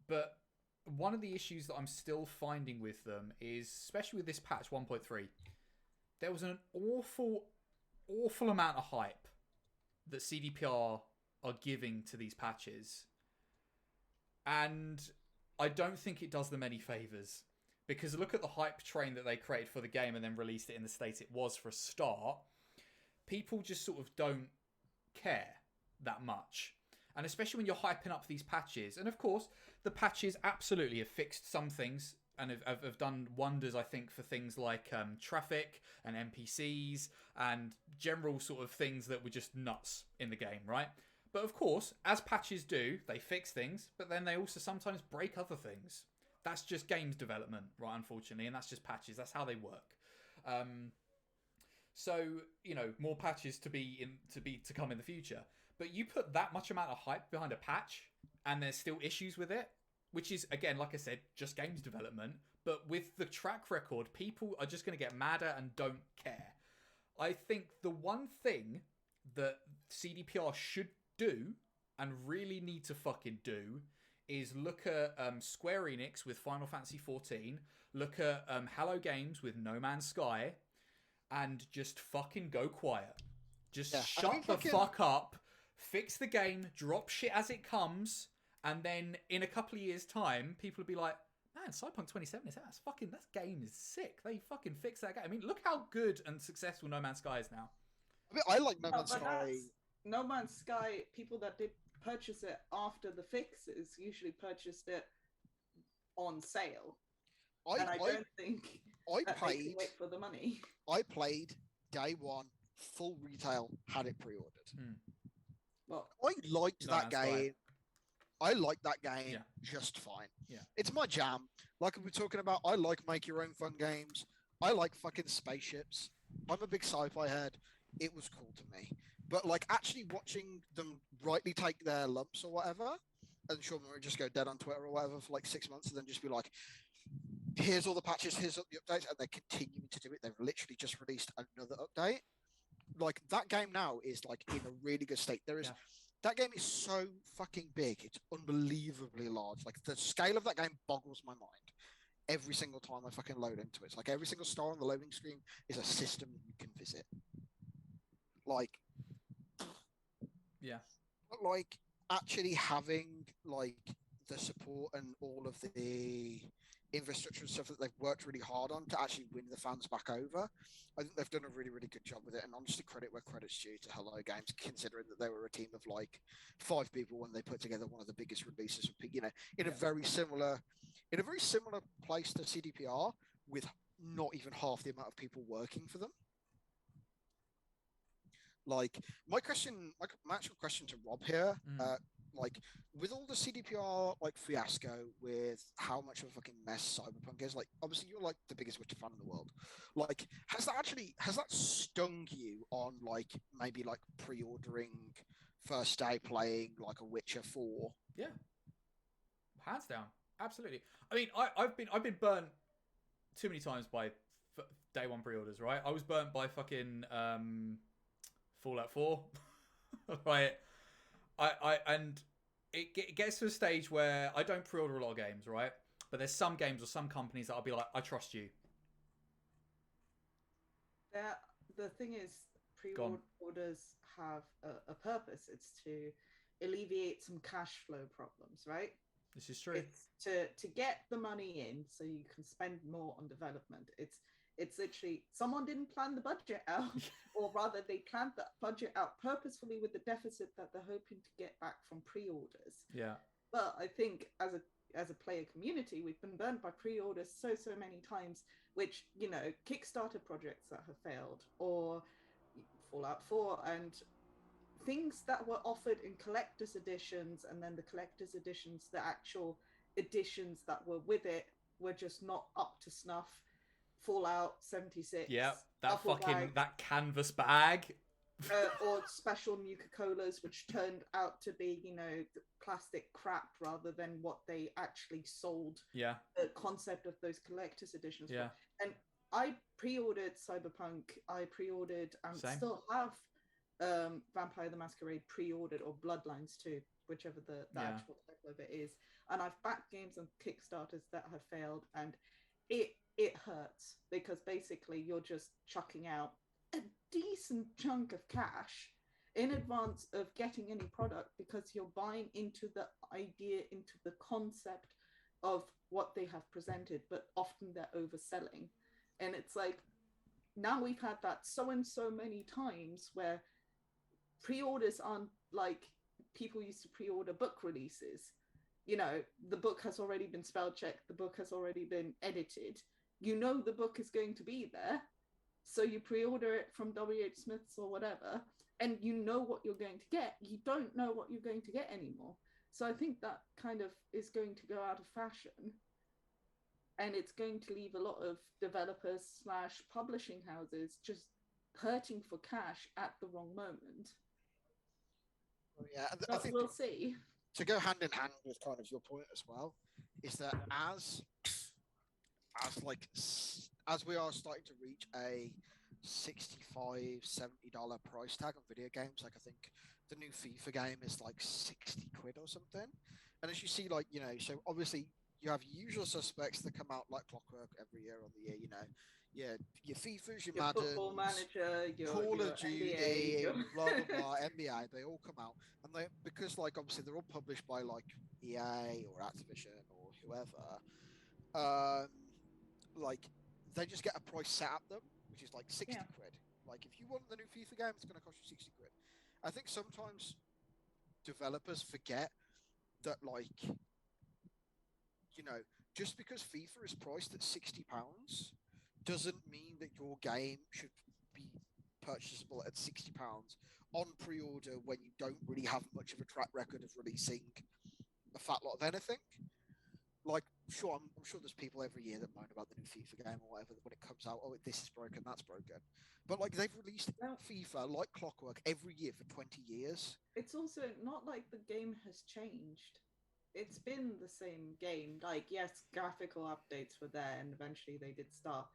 But one of the issues that I'm still finding with them is, especially with this patch 1.3, there was an awful amount of hype that CDPR are giving to these patches, and I don't think it does them any favors. Because look at the hype train that they created for the game and then released it in the state it was for a start. People just sort of don't care that much. And especially when you're hyping up these patches. And of course, the patches absolutely have fixed some things and have done wonders, I think, for things like traffic and NPCs and general sort of things that were just nuts in the game, right? But of course, as patches do, they fix things, but then they also sometimes break other things. That's just games development, right? Unfortunately, and that's just patches. That's how they work. So more patches to come in the future. But you put that much amount of hype behind a patch, and there's still issues with it, which is, again, like I said, just games development. But with the track record, people are just going to get madder and don't care. I think the one thing that CDPR should do and really need to fucking do is look at Square Enix with Final Fantasy XIV, look at Hello Games with No Man's Sky, and just fucking go quiet. Just shut the fuck up, fix the game, drop shit as it comes, and then in a couple of years' time, people will be like, man, Cyberpunk 2077, that game is sick. They fucking fixed that game. I mean, look how good and successful No Man's Sky is now. I mean, I like No Man's Sky. No Man's Sky, people that did purchase it after the fixes usually purchased it on sale. I don't think they can wait for the money. I played day one, full retail, had it pre-ordered. Well, I liked that game. I liked that game just fine. Yeah. It's my jam. Like we were talking about, I like make your own fun games. I like fucking spaceships. I'm a big sci-fi head. It was cool to me. But like actually watching them rightly take their lumps or whatever, and Sean would just go dead on Twitter or whatever for like 6 months and then just be like, here's all the patches, here's all the updates, and they're continuing to do it. They've literally just released another update. Like that game now is like in a really good state. That game is so fucking big. It's unbelievably large. Like the scale of that game boggles my mind every single time I fucking load into it. It's like every single star on the loading screen is a system you can visit. Like, like actually having like the support and all of the infrastructure and stuff that they've worked really hard on to actually win the fans back over. I think they've done a really, really good job with it, and honestly credit where credit's due to Hello Games, considering that they were a team of like 5 people when they put together one of the biggest releases, in a very similar place to CDPR, with not even half the amount of people working for them. Like my actual question to Rob here, like with all the CDPR like fiasco, with how much of a fucking mess Cyberpunk is, like obviously you're like the biggest Witcher fan in the world. Like has that stung you on like maybe like pre-ordering first day playing like a Witcher 4? Yeah, hands down, absolutely. I mean, I've been burnt too many times by day one pre-orders, right? I was burnt by fucking Fallout 4, right? And it gets to a stage where I don't pre-order a lot of games, right? But there's some games or some companies that I'll be like, I trust you. The thing is, Go on. pre-orders have a purpose. It's to alleviate some cash flow problems, right? This is true. It's to get the money in so you can spend more on development. It's literally someone didn't plan the budget out, or rather they planned the budget out purposefully with the deficit that they're hoping to get back from pre-orders. Yeah. But I think as a player community, we've been burned by pre-orders so many times, which, you know, Kickstarter projects that have failed, or Fallout 4, and things that were offered in collector's editions, and then the collector's editions, the actual editions that were with it, were just not up to snuff. Fallout 76. Yeah, that fucking bag, that canvas bag. or special Nuka-Colas, which turned out to be, you know, plastic crap rather than what they actually sold. Yeah. The concept of those collector's editions. Yeah. For. And I pre-ordered Cyberpunk. I pre-ordered and Same. still have Vampire the Masquerade pre-ordered, or Bloodlines 2, whichever the actual title of it is. And I've backed games on Kickstarters that have failed, and it hurts, because basically you're just chucking out a decent chunk of cash in advance of getting any product, because you're buying into the idea, into the concept of what they have presented, but often they're overselling. And it's like, now we've had that so many times where pre-orders aren't like people used to pre-order book releases. You know, the book has already been spell checked, the book has already been edited. You know the book is going to be there, so you pre-order it from WH Smith's or whatever, and you know what you're going to get. You don't know what you're going to get anymore. So I think that kind of is going to go out of fashion, and it's going to leave a lot of developers / publishing houses just hurting for cash at the wrong moment. Yeah, I think we'll see. To go hand in hand with kind of your point as well, is that as we are starting to reach a $65-$70 price tag on video games, like I think the new FIFA game is like 60 quid or something. And as you see, like, you know, so obviously you have usual suspects that come out like clockwork every year on the year, you know. Yeah, your FIFAs, your Maddens, Football Manager, your Call of Duty, NBA, blah blah blah, NBA, they all come out, and they, because like obviously they're all published by like EA or Activision or whoever, like they just get a price set at them, which is like 60 quid. Like if you want the new FIFA game, it's going to cost you 60 quid. I think sometimes developers forget that, like, you know, just because FIFA is priced at £60 doesn't mean that your game should be purchasable at £60 on pre-order when you don't really have much of a track record of releasing a fat lot of anything. Like, sure, I'm sure there's people every year that moan about the new FIFA game or whatever when it comes out. Oh, this is broken, that's broken. But like, they've released FIFA like clockwork every year for 20 years. It's also not like the game has changed. It's been the same game. Like, yes, graphical updates were there, and eventually they did start,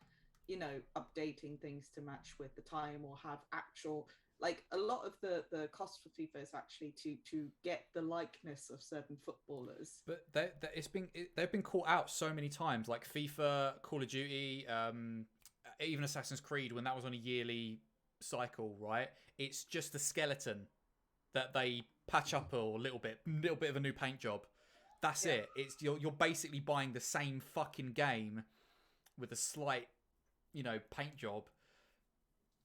you know, updating things to match with the time, or have actual, like, a lot of the cost for FIFA is actually to get the likeness of certain footballers. But they've been caught out so many times, like FIFA, Call of Duty, even Assassin's Creed, when that was on a yearly cycle, right? It's just the skeleton that they patch up a little bit of a new paint job. That's it. It's you're basically buying the same fucking game with a slight, you know, paint job.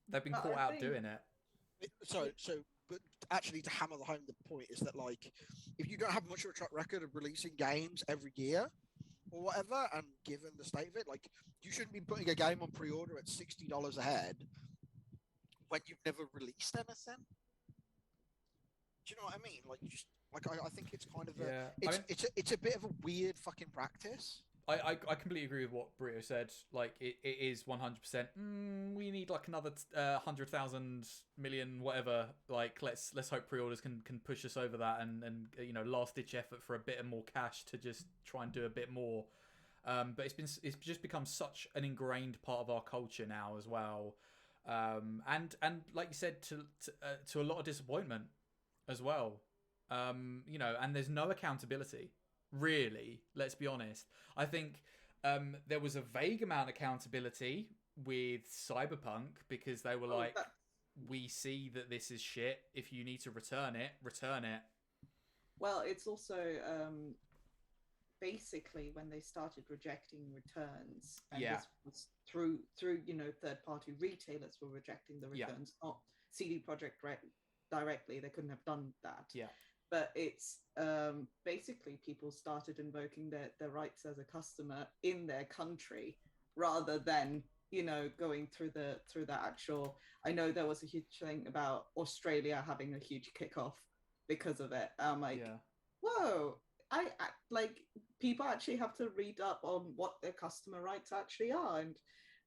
They've been caught out doing it. But actually, to hammer home the point is that, like, if you don't have much of a track record of releasing games every year or whatever, and given the state of it, like, you shouldn't be putting a game on pre-order at $60 ahead when you've never released anything. Do you know what I mean? Like, you just, like, I think it's kind of it's a bit of a weird fucking practice. I completely agree with what Burrito said. Like, it is 100%. We need like another 100,000 million, whatever. Like, let's hope pre-orders can push us over that, and you know, last ditch effort for a bit of more cash to just try and do a bit more. But it's just become such an ingrained part of our culture now as well. And like you said, to a lot of disappointment as well. You know, and there's no accountability, really. Let's be honest. I think there was a vague amount of accountability with Cyberpunk because they were like, we see that this is shit. If you need to return it, return it. Well, it's also basically when they started rejecting returns, and this was through third-party retailers were rejecting the returns, not CD Projekt directly. They couldn't have done that. Yeah. But it's basically people started invoking their rights as a customer in their country rather than going through the actual. I know there was a huge thing about Australia having a huge kickoff because of it. I'm like, whoa! I like people actually have to read up on what their customer rights actually are and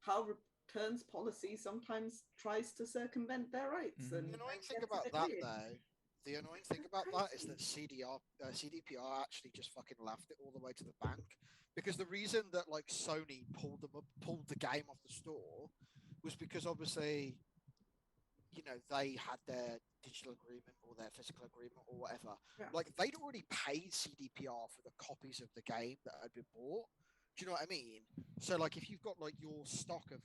how returns policy sometimes tries to circumvent their rights. Mm-hmm. And the annoying thing about that, though. The annoying thing about that is that CDPR actually just fucking left it all the way to the bank, because the reason that like Sony pulled the game off the store was because obviously, they had their digital agreement or their physical agreement or whatever. Yeah. Like they'd already paid CDPR for the copies of the game that had been bought. Do you know what I mean? So like if you've got like your stock of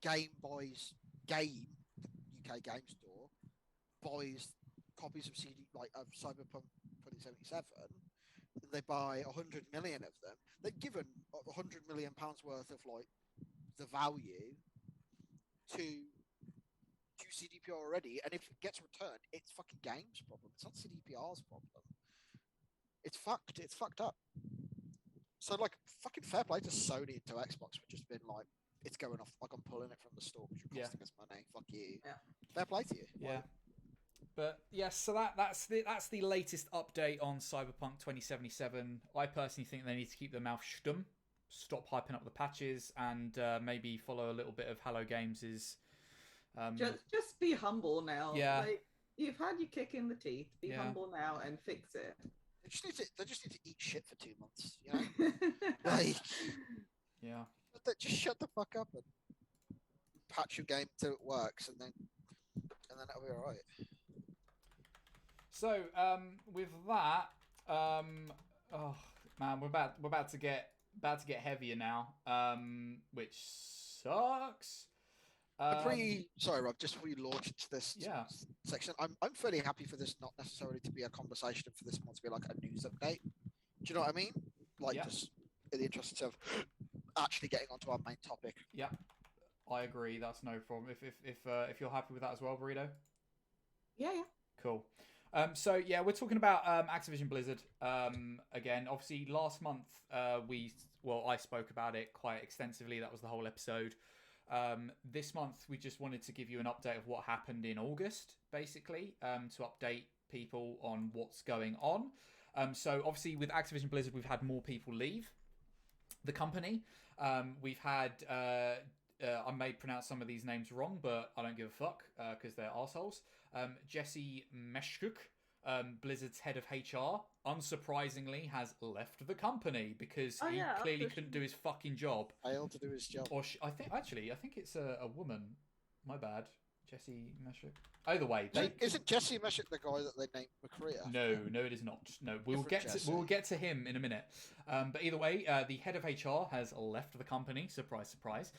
Game Boy's Game, the UK Game Store, buys copies of of Cyberpunk 2077, they buy 100 million of them. They've given 100 million pounds worth of like the value to CDPR already, and if it gets returned, it's fucking Game's problem. It's not CDPR's problem. It's fucked. It's fucked up. So like, fucking fair play to Sony and to Xbox for just being like, it's going off. Like I'm pulling it from the store because you're costing us money. Fuck you. Yeah. Fair play to you. Yeah. But yes, so that's the latest update on Cyberpunk 2077. I personally think they need to keep their mouth shtum, stop hyping up the patches, and maybe follow a little bit of Hello Games'. Just be humble now. Yeah. Like, you've had your kick in the teeth. Be humble now and fix it. They just need to eat shit for 2 months. You know, like just shut the fuck up and patch your game till it works, and then it'll be all right. So, with that, oh man, we're about to get heavier now, which sucks. Sorry, Rob. Just before you launch into this section, I'm fairly happy for this not necessarily to be a conversation, and for this one to be like a news update. Do you know what I mean? Like just in the interest of actually getting onto our main topic. Yeah, I agree. That's no problem. If you're happy with that as well, Burrito. Yeah. Cool. So we're talking about Activision Blizzard again. Obviously, last month I spoke about it quite extensively. That was the whole episode. This month, we just wanted to give you an update of what happened in August, basically, to update people on what's going on. So obviously, with Activision Blizzard, we've had more people leave the company. We've had I may pronounce some of these names wrong, but I don't give a fuck because they're arseholes. Jesse Meshkuk, Blizzard's head of HR, unsurprisingly has left the company because he clearly couldn't do his fucking job. Failed to do his job. Or I think it's a woman. My bad. Jesse Meshkuk. Either way, isn't Jesse Meshkuk the guy that they named McCrea? No, it is not. No, we'll get to him in a minute. But either way, the head of HR has left the company. Surprise, surprise.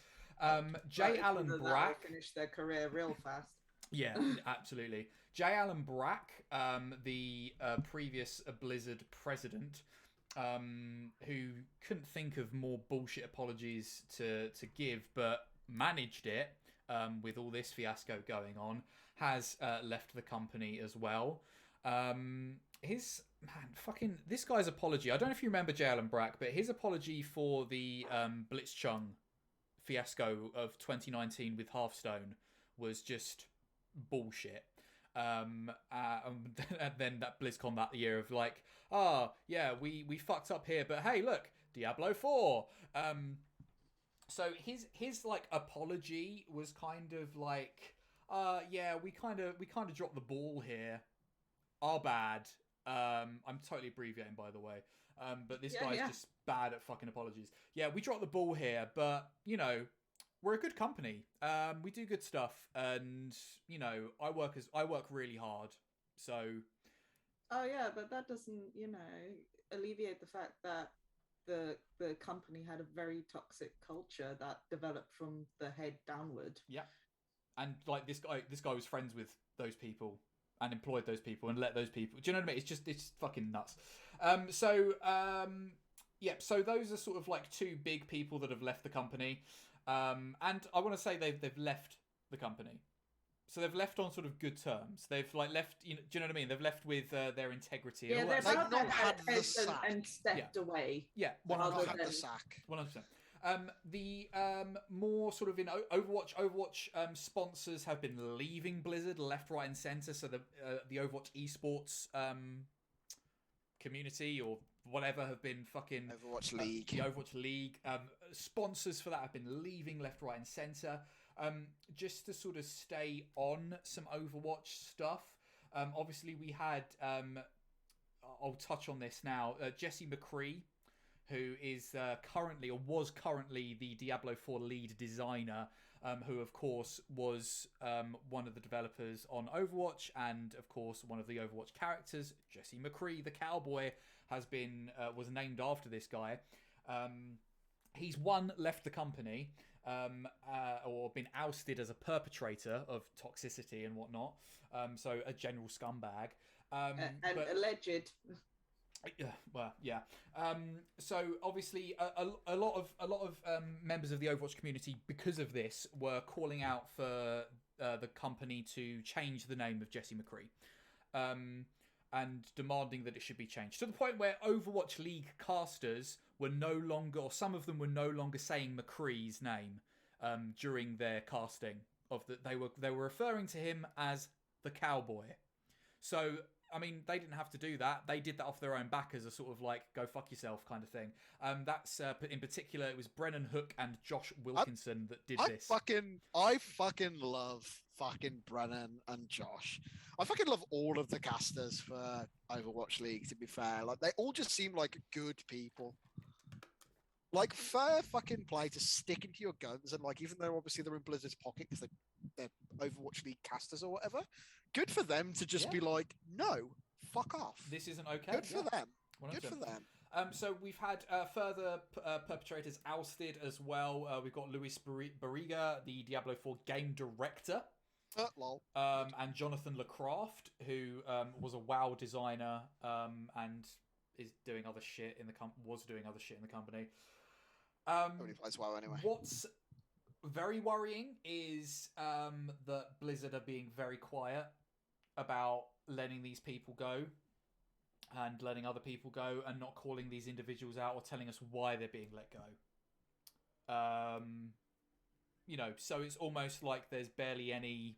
J. Allen Brack finished their career real fast. Yeah, absolutely. J. Allen Brack, the previous Blizzard president, who couldn't think of more bullshit apologies to give, but managed it with all this fiasco going on, has left the company as well. This guy's apology. I don't know if you remember J. Allen Brack, but his apology for the Blitzchung fiasco of 2019 with Hearthstone was just bullshit. And then that BlizzCon that year of like, we fucked up here, but hey, look, Diablo 4. So his like apology was kind of like, we kind of dropped the ball here. Our bad. I'm totally abbreviating, by the way. But this guy's just bad at fucking apologies. Yeah, we dropped the ball here, but, you know, we're a good company. We do good stuff, and, you know, I work really hard, so... Oh, yeah, but that doesn't, you know, alleviate the fact that the company had a very toxic culture that developed from the head downward. Yeah. And, like, this guy was friends with those people and employed those people and let those people... Do you know what I mean? It's fucking nuts. So those are sort of, like, two big people that have left the company. And I want to say they've left the company. So they've left on sort of good terms. They've like left, you know, do you know what I mean? They've left with their integrity. Yeah, they've not had the sack and stepped away. Yeah, 100%. Had the sack. 100%. The more sort of in Overwatch sponsors have been leaving Blizzard left, right, and center. So the Overwatch esports community or whatever have been fucking Overwatch League. The Overwatch League sponsors for that have been leaving left, right, and center. Just to sort of stay on some Overwatch stuff. Obviously, we had, I'll touch on this now, Jesse McCree, who is was currently the Diablo 4 lead designer, who, of course, was one of the developers on Overwatch, and, of course, one of the Overwatch characters, Jesse McCree, the cowboy, was named after this guy. He's left the company, or been ousted as a perpetrator of toxicity and whatnot. So a general scumbag. But alleged. Well, yeah. So obviously, a lot of members of the Overwatch community, because of this, were calling out for the company to change the name of Jesse McCree. And demanding that it should be changed, to the point where Overwatch League casters were no longer, or some of them were no longer saying McCree's name during their casting they were referring to him as the cowboy. So I mean, they didn't have to do that. They did that off their own back as a sort of like go fuck yourself kind of thing. That's in particular, it was Brennan Hook and Josh Wilkinson that did this. I fucking love fucking Brennan and Josh. I fucking love all of the casters for Overwatch League, to be fair. Like, they all just seem like good people. Like, fair fucking play to stick into your guns, and like, even though obviously they're in Blizzard's pocket because they're Overwatch League casters or whatever, good for them to just be like, no, fuck off. This isn't okay. Good for them. 100%. Good for them. So we've had further perpetrators ousted as well. We've got Luis Barriga, the Diablo 4 game director. Lol. And Jonathan LeCraft, who was a WoW designer and is doing other shit in the was doing other shit in the company. Nobody plays WoW anyway. What's very worrying is that Blizzard are being very quiet about letting these people go and letting other people go and not calling these individuals out or telling us why they're being let go. You know, so it's almost like there's barely any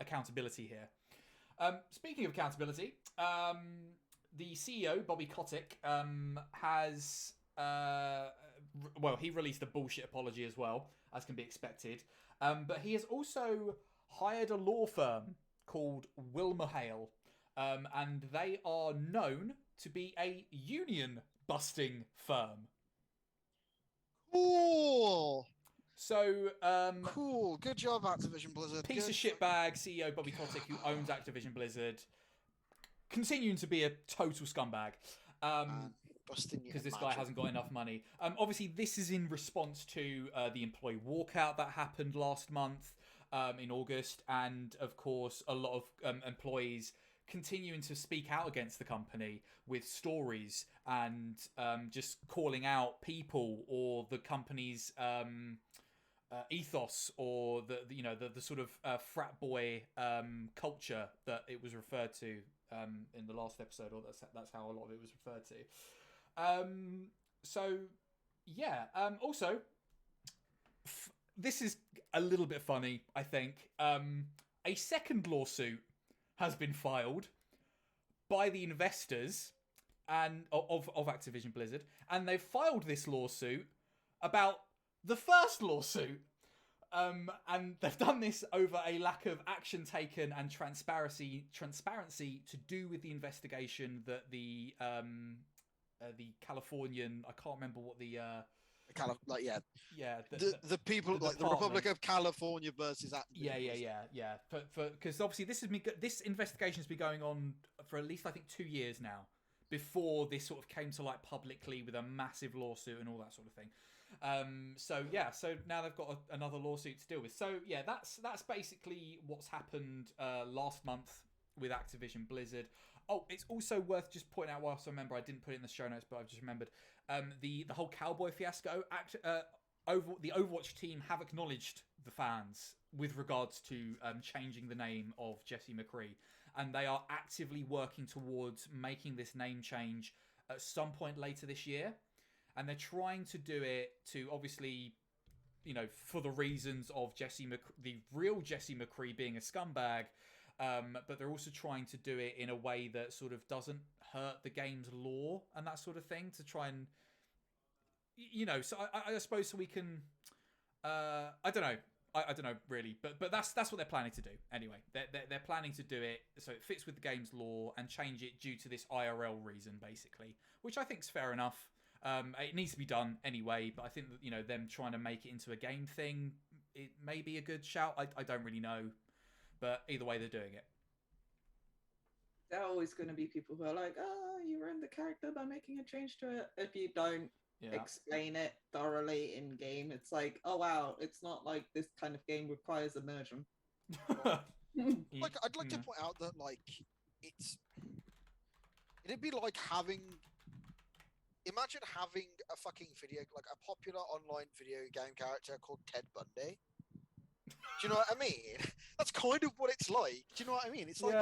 accountability here. Speaking of accountability, the CEO, Bobby Kotick, has... he released a bullshit apology as well, as can be expected. But he has also hired a law firm called WilmerHale, and they are known to be a union-busting firm. Cool! So, cool. Good job, Activision Blizzard. Piece of shitbag CEO Bobby Kotick, who owns Activision Blizzard, continuing to be a total scumbag. Because this guy hasn't got enough money. Obviously, this is in response to the employee walkout that happened last month in August, and of course, a lot of employees continuing to speak out against the company with stories and just calling out people or the company's ethos or the sort of frat boy culture that it was referred to in the last episode, or that's how a lot of it was referred to. Also, this is a little bit funny, I think. A second lawsuit has been filed by the investors and of Activision Blizzard, and they've filed this lawsuit about the first lawsuit. And they've done this over a lack of action taken and transparency to do with the investigation that the the Californian. I can't remember what the the people the like the Republic of California versus Activision. Yeah. Because obviously this investigation has been going on for at least I think 2 years now. Before this sort of came to light publicly with a massive lawsuit and all that sort of thing. So now they've got another lawsuit to deal with. So yeah, that's basically what's happened last month with Activision Blizzard. Oh, it's also worth just pointing out, whilst I remember I didn't put it in the show notes, but I've just remembered the whole cowboy fiasco. The Overwatch team have acknowledged the fans with regards to changing the name of Jesse McCree, and they are actively working towards making this name change at some point later this year. And they're trying to do it to obviously, for the reasons of the real Jesse McCree being a scumbag. But they're also trying to do it in a way that sort of doesn't hurt the game's lore and that sort of thing, to try and, so I suppose so we can, I don't know. I don't know really, but that's what they're planning to do. Anyway, they're planning to do it so it fits with the game's lore and change it due to this IRL reason, basically, which I think is fair enough. It needs to be done anyway, but I think that, them trying to make it into a game thing, it may be a good shout. I don't really know. But either way, they're doing it. There are always going to be people who are like, oh, you ruined the character by making a change to it. If you don't explain it thoroughly in game, it's like, oh, wow, it's not like this kind of game requires immersion. I'd like to point out that, it'd be like imagine having a fucking a popular online video game character called Ted Bundy. Do you know what I mean? That's kind of what it's like. Do you know what I mean? It's like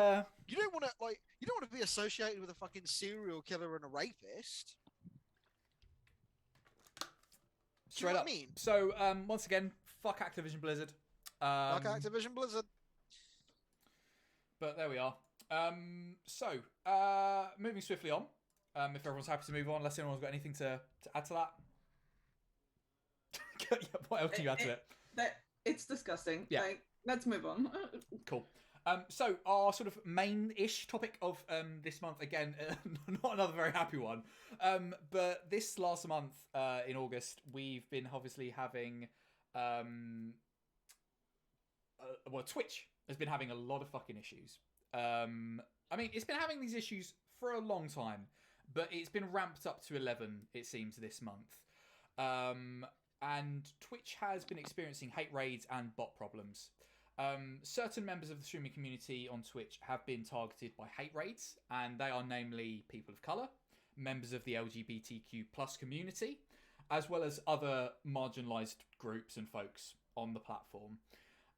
you don't want to be associated with a fucking serial killer and a rapist. Straight up. What I mean? So once again, fuck Activision Blizzard. Fuck Activision Blizzard. But there we are. Moving swiftly on. If everyone's happy to move on, unless anyone's got anything to add to that. What else can you add to it? It's disgusting. Yeah. Let's move on. Cool. So our sort of main-ish topic of this month, again, not another very happy one, but this last month in August, we've been obviously having, Twitch has been having a lot of fucking issues. It's been having these issues for a long time, but it's been ramped up to 11, it seems, this month. And Twitch has been experiencing hate raids and bot problems. Certain members of the streaming community on Twitch have been targeted by hate raids, and they are namely people of colour, members of the LGBTQ plus community, as well as other marginalised groups and folks on the platform.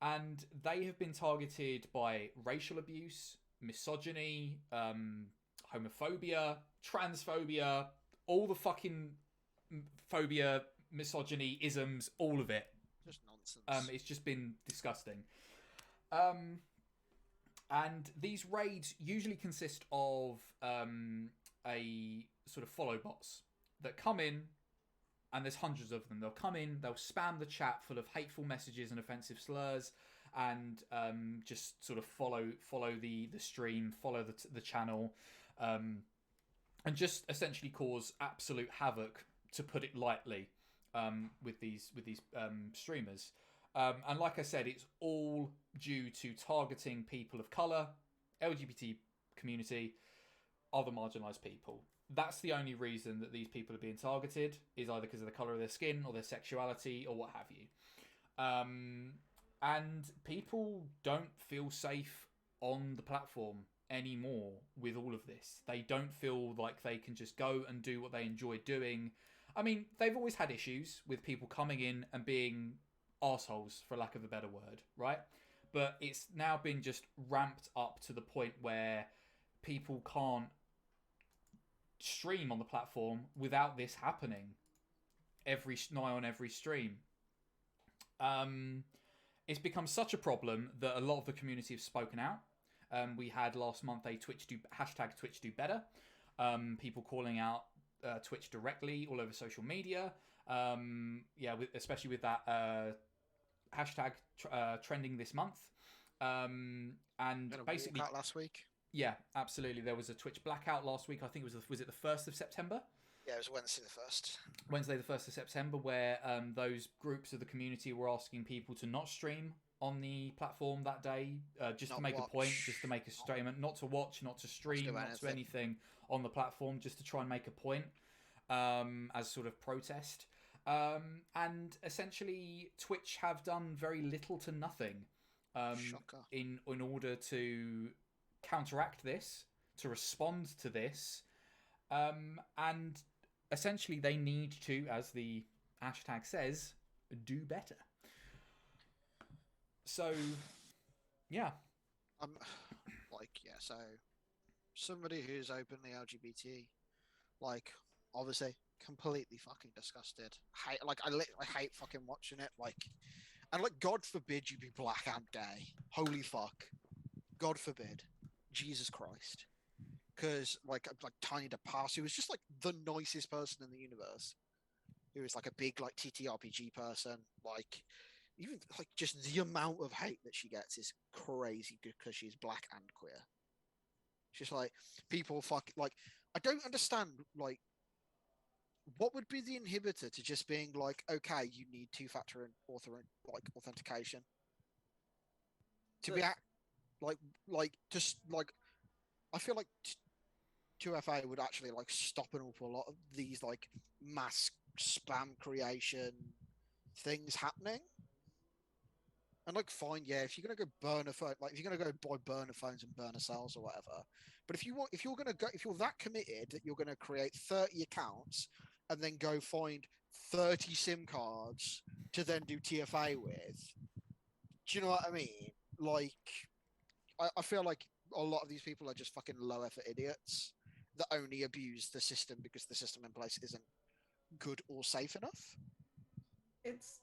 And they have been targeted by racial abuse, misogyny, homophobia, transphobia, all the fucking phobia, misogyny, isms, all of it. Just nonsense. It's just been disgusting. And these raids usually consist of a sort of follow bots that come in, and there's hundreds of them. They'll come in, they'll spam the chat full of hateful messages and offensive slurs, and just sort of follow the stream, follow the channel, and just essentially cause absolute havoc, to put it lightly, with these streamers. And like I said, it's all due to targeting people of colour, LGBT community, other marginalised people. That's the only reason that these people are being targeted, is either because of the colour of their skin or their sexuality or what have you. And people don't feel safe on the platform anymore with all of this. They don't feel like they can just go and do what they enjoy doing. I mean, they've always had issues with people coming in and being arseholes, for lack of a better word, right? But it's now been just ramped up to the point where people can't stream on the platform without this happening nigh on every stream. It's become such a problem that a lot of the community have spoken out. We had last month a hashtag Twitch do better. People calling out Twitch directly all over social media. Especially with that hashtag trending this month. And basically Blackout last week. Yeah, absolutely. There was a Twitch Blackout last week. I think was it the 1st of September? Yeah, it was Wednesday the 1st. Wednesday the 1st of September, where those groups of the community were asking people to not stream on the platform that day, just Not to make watch. a point, just to make a statement, not to watch, not to stream, not to anything on the platform, just to try and make a point as sort of protest. And essentially, Twitch have done very little to nothing in order to counteract this, to respond to this, and essentially they need to, as the hashtag says, do better. So, yeah. So somebody who's openly LGBT, like, obviously completely fucking disgusted. I hate fucking watching it. And God forbid you be black and gay. Holy fuck. God forbid. Jesus Christ. Because Tiny DePass, who was just like the nicest person in the universe, who was like a big like TTRPG person, even like just the amount of hate that she gets is crazy because she's black and queer. She's like, people I don't understand, what would be the inhibitor to just being like, okay, you need two-factor authentication to be I feel like 2FA would actually stop an awful lot of these mass spam creation things happening. And fine, yeah, if you're gonna go burn a phone, if you're gonna go buy burner phones and burner cells or whatever, but if you're that committed that you're gonna create 30 accounts and then go find 30 SIM cards to then do TFA with, do you know what I mean? I feel like a lot of these people are just fucking low effort idiots that only abuse the system because the system in place isn't good or safe enough. It's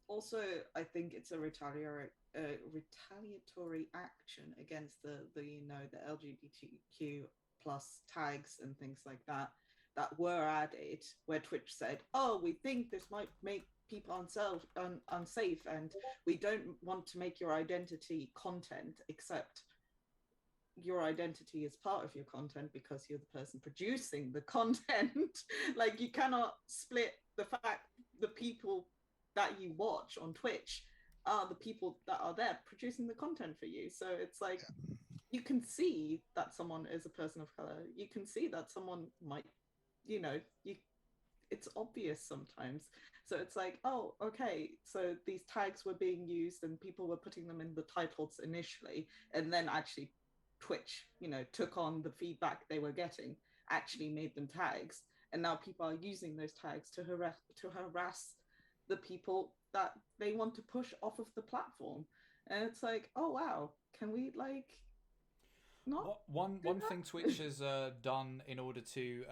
also, I think it's a retaliatory action against the LGBTQ plus tags and things like that were added, where Twitch said, oh, we think this might make people unsafe, and we don't want to make your identity content, except your identity is part of your content because you're the person producing the content. You cannot split the fact the people that you watch on Twitch are the people that are there producing the content for you. So it's you can see that someone is a person of color. You can see that someone might, it's obvious sometimes. So it's oh, okay, so these tags were being used and people were putting them in the titles initially, and then actually Twitch, took on the feedback they were getting, actually made them tags, and now people are using those tags to harass the people that they want to push off of the platform. And it's oh wow, can we not? One thing Twitch has done in order to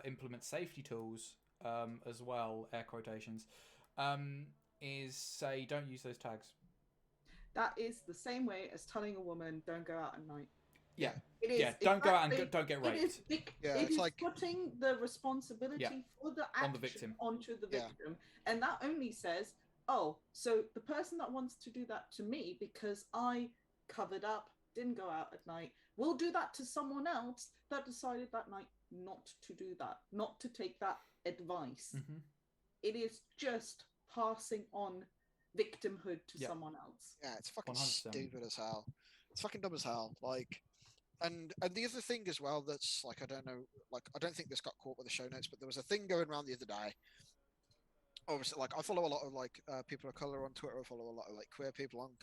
implement safety tools as well, air quotations, is say don't use those tags. That is the same way as telling a woman don't go out at night. Yeah. It is. Yeah. Don't go out and don't get raped. It is putting the responsibility for the action on the victim. onto the victim. And that only says, oh, so the person that wants to do that to me because I covered up, didn't go out at night, will do that to someone else that decided that night not to do that, not to take that advice. Mm-hmm. It is just passing on victimhood to someone else. Yeah, it's fucking 100%. stupid as hell. It's fucking dumb as hell. And the other thing as well that's I don't know, I don't think this got caught with the show notes, but there was a thing going around the other day. Obviously, I follow a lot of people of color on Twitter. I follow a lot of queer people on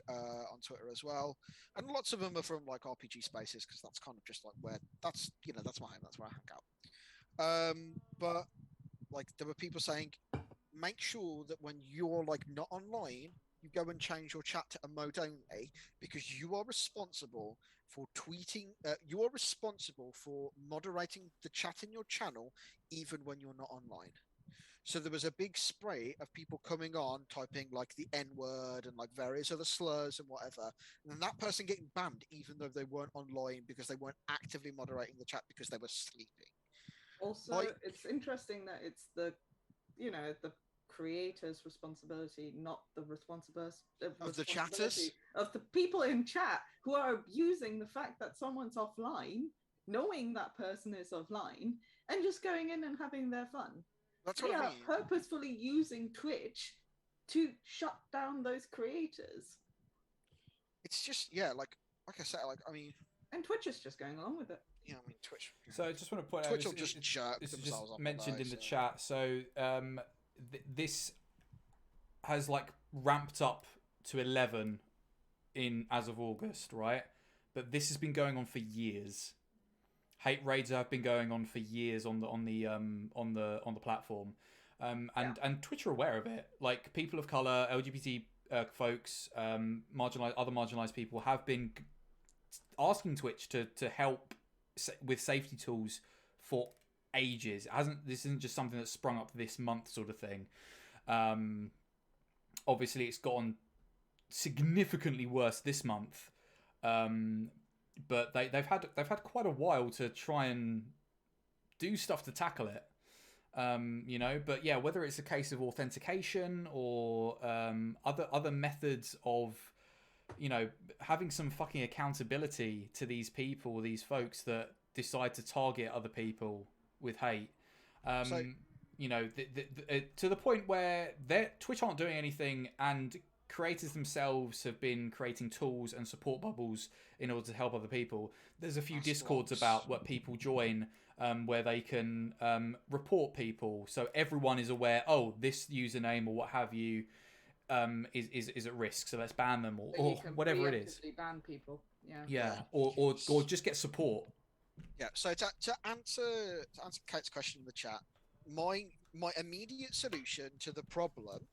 Twitter as well, and lots of them are from RPG spaces because that's kind of just where that's that's my home. That's where I hang out. But there were people saying, make sure that when you're not online, you go and change your chat to emote only, because you are responsible for tweeting. You are responsible for moderating the chat in your channel, even when you're not online. So there was a big spray of people coming on, typing the N-word and various other slurs and whatever, and then that person getting banned, even though they weren't online because they weren't actively moderating the chat because they were sleeping. Also, it's interesting that it's the creator's responsibility, not the responsibility of the chatters, of the people in chat who are abusing the fact that someone's offline, knowing that person is offline, and just going in and having their fun. That's They what I are mean. purposefully using Twitch to shut down those creators. It's just like I said, like I mean, And Twitch is just going along with it. yeah, I mean Twitch. So I just want to point Twitch out will just jerk this is themselves just up. mentioned in the chat. So this has like ramped up to 11 as of August, right? But this has been going on for years. Hate raids have been going on for years on the platform, and Twitch are aware of it. Like people of color, LGBT folks, marginalized people have been asking Twitch to help with safety tools for ages. This isn't just something that's sprung up this month, sort of thing. Obviously, it's gotten significantly worse this month. But they've had quite a while to try and do stuff to tackle it, But yeah, whether it's a case of authentication or other methods of, having some fucking accountability to these people, these folks that decide to target other people with hate. To the point where Twitch aren't doing anything, and creators themselves have been creating tools and support bubbles in order to help other people. There's a few discords about what people join where they can report people, so everyone is aware, oh, this username or what have you is at risk, so let's ban them, or whatever it is. Ban people. Yeah. Or just get support. Yeah, so to answer Kate's question in the chat, my immediate solution to the problem: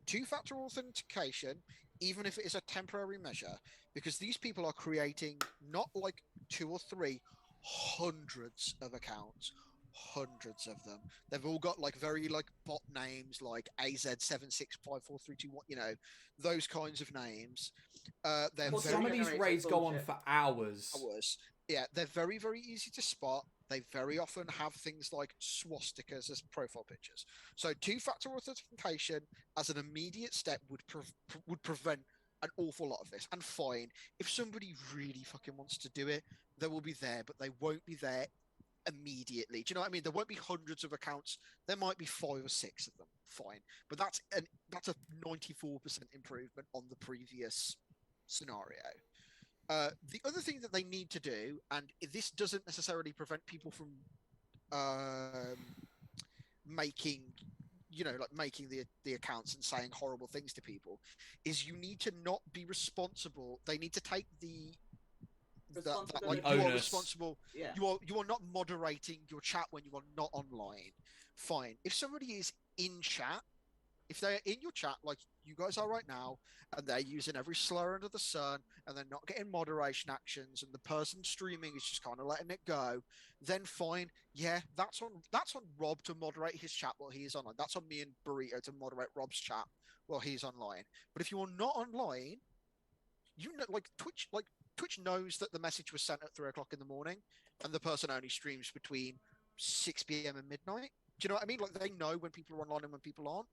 two-factor authentication, even if it is a temporary measure, because these people are creating not like 2 or 3, hundreds of accounts, hundreds of them. They've all got like very like bot names like AZ765431, those kinds of names. Some of these raids go on for hours. Yeah, they're very, very easy to spot. They very often have things like swastikas as profile pictures. So two-factor authentication as an immediate step would prevent an awful lot of this. And fine, if somebody really fucking wants to do it, they will be there, but they won't be there immediately. Do you know what I mean? There won't be hundreds of accounts. There might be 5 or 6 of them. Fine, but that's a 94% improvement on the previous scenario. The other thing that they need to do, and this doesn't necessarily prevent people from making the accounts and saying horrible things to people, is you need to not be responsible. They need to take the onus. You are responsible. Yeah. You are not moderating your chat when you are not online. Fine. If somebody is in chat, if they're in your chat like you guys are right now, and they're using every slur under the sun, and they're not getting moderation actions, and the person streaming is just kind of letting it go, then fine. Yeah, that's on Rob to moderate his chat while he is online. That's on me and Burrito to moderate Rob's chat while he's online. But if you are not online, Twitch knows that the message was sent at 3 o'clock in the morning, and the person only streams between 6 p.m. and midnight. Do you know what I mean? Like, they know when people are online and when people aren't.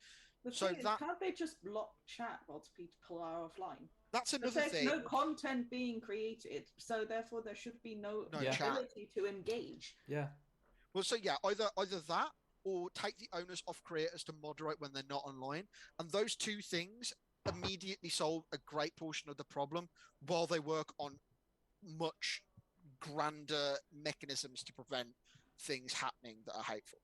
Can't they just block chat whilst people are offline? That's another thing. There's no content being created, so therefore there should be no ability to engage. Yeah. Well, so yeah, either that, or take the onus off creators to moderate when they're not online, and those two things immediately solve a great portion of the problem, while they work on much grander mechanisms to prevent things happening that are hateful.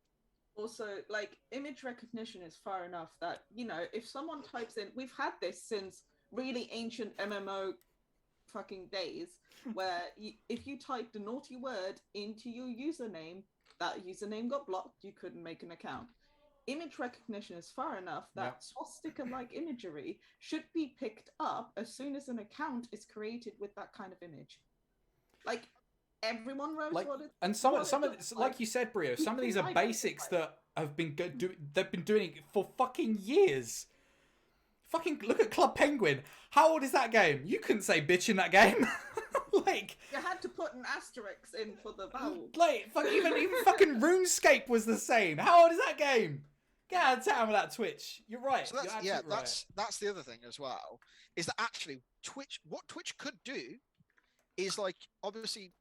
Also, like, image recognition is far enough that, if someone types in, we've had this since really ancient MMO fucking days, where if you typed a naughty word into your username, that username got blocked, you couldn't make an account. Image recognition is far enough that swastika-like imagery should be picked up as soon as an account is created with that kind of image. Like, everyone knows what it. And some of like you said, Brio, some of these are basics that have been they've been doing it for fucking years. Fucking look at Club Penguin. How old is that game? You couldn't say bitch in that game. Like, you had to put an asterisk in for the vowel. Like, even fucking RuneScape was the same. How old is that game? Get out of town with that Twitch. You're right. So that's the other thing as well, is that actually what Twitch could do is like obviously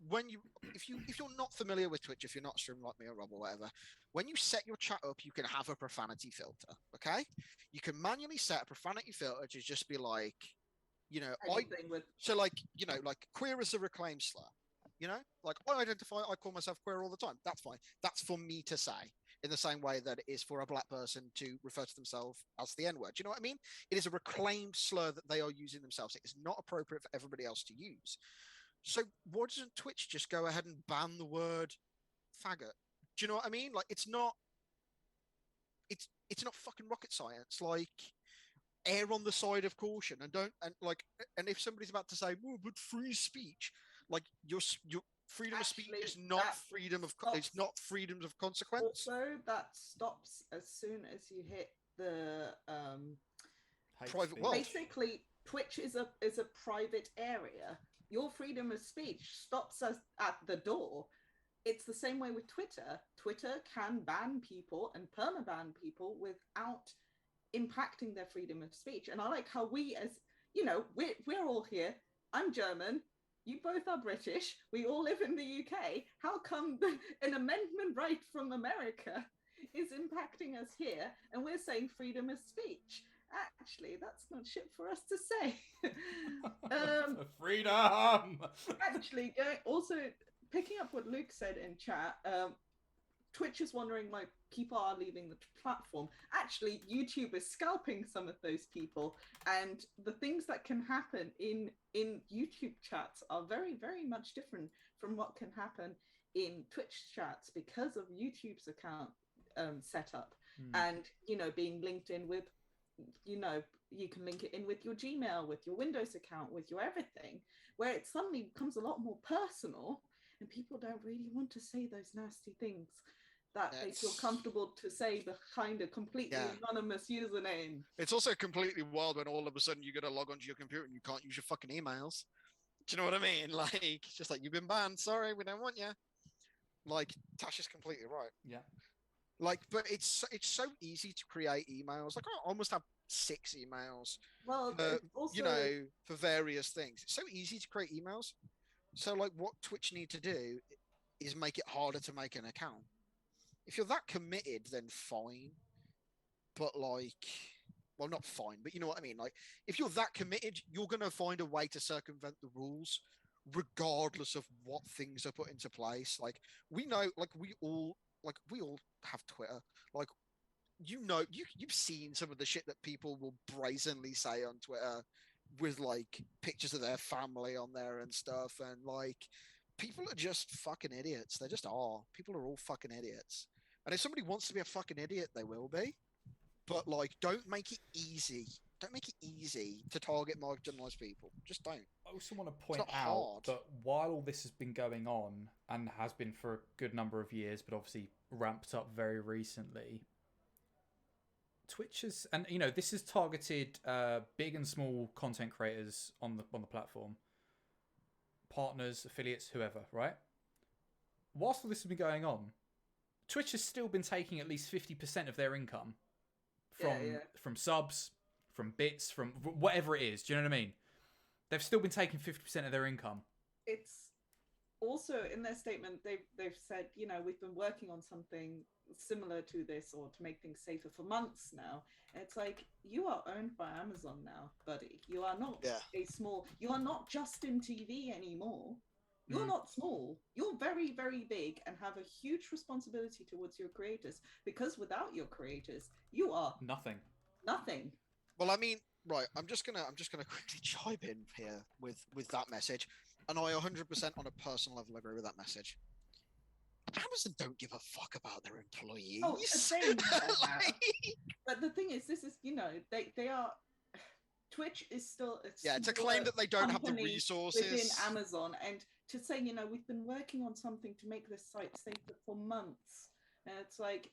if you're not familiar with Twitch, if you're not streaming like me or Rob or whatever, when you set your chat up, you can have a profanity filter. Okay, you can manually set a profanity filter to just be like, you know, like queer is a reclaimed slur. You know, like I call myself queer all the time. That's fine. That's for me to say. In the same way that it is for a black person to refer to themselves as the N-word. Do you know what I mean? It is a reclaimed slur that they are using themselves. It is not appropriate for everybody else to use. So why doesn't Twitch just go ahead and ban the word faggot? Do you know what I mean? Like it's not fucking rocket science. Like err on the side of caution and don't and if somebody's about to say, "Oh, but free speech," like your freedom of speech is not freedom of it's not freedom of consequence. Also, that stops as soon as you hit the private world. Basically, Twitch is a private area. Your freedom of speech stops us at the door. It's the same way with Twitter. Twitter can ban people and permaban people without impacting their freedom of speech. And I like how we, as you know, we're all here. I'm German. You both are British. We all live in the UK. How come an amendment right from America is impacting us here and we're saying freedom of speech? Actually, that's not shit for us to say. Freedom! Actually, also picking up what Luke said in chat, Twitch is wondering why people are leaving the platform. Actually, YouTube is scalping some of those people, and the things that can happen in YouTube chats are very, very much different from what can happen in Twitch chats because of YouTube's account setup and, you know, being linked in with, you know, you can link it in with your Gmail, with your Windows account, with your everything, where it suddenly becomes a lot more personal and people don't really want to say those nasty things that they feel comfortable to say behind a completely anonymous username. It's also completely wild when all of a sudden you're going to log onto your computer and you can't use your fucking emails. Do you know what I mean? Like, it's just like, you've been banned. Sorry, we don't want you. Like, Tash is completely right. Yeah. Like, but it's so easy to create emails. Like, I almost have 6 emails. Well, also, you know, for various things. It's so easy to create emails. So, like, what Twitch need to do is make it harder to make an account. If you're that committed, then fine. But like, well, not fine, but you know what I mean? Like, if you're that committed, you're going to find a way to circumvent the rules, regardless of what things are put into place. Like, we know, like, we all have Twitter. Like, you know, you've seen some of the shit that people will brazenly say on Twitter with, like, pictures of their family on there and stuff. And, like, people are just fucking idiots. They just are. People are all fucking idiots. And if somebody wants to be a fucking idiot, they will be. But, like, don't make it easy. Don't make it easy to target marginalised people. Just don't. I also want to point out that while all this has been going on, and has been for a good number of years, but obviously ramped up very recently, Twitch has, and you know, this has targeted big and small content creators on the platform, partners, affiliates, whoever, right? Whilst all this has been going on, Twitch has still been taking at least 50% of their income from subs, from bits, from whatever it is. Do you know what I mean? They've still been taking 50% of their income. It's also in their statement, they've said, you know, we've been working on something similar to this or to make things safer for months now. And it's like, you are owned by Amazon now, buddy. You are not you are not just in TV anymore. You're not small. You're very, very big and have a huge responsibility towards your creators, because without your creators, you are nothing. Nothing. Well, I mean, right, I'm just gonna quickly chime in here with that message, and I 100% on a personal level agree with that message. Amazon don't give a fuck about their employees. Oh, same. But the thing is, this is, you know, they are. Twitch is still to claim that they don't have the resources within Amazon, and to say, you know, we've been working on something to make this site safer for months, and it's like,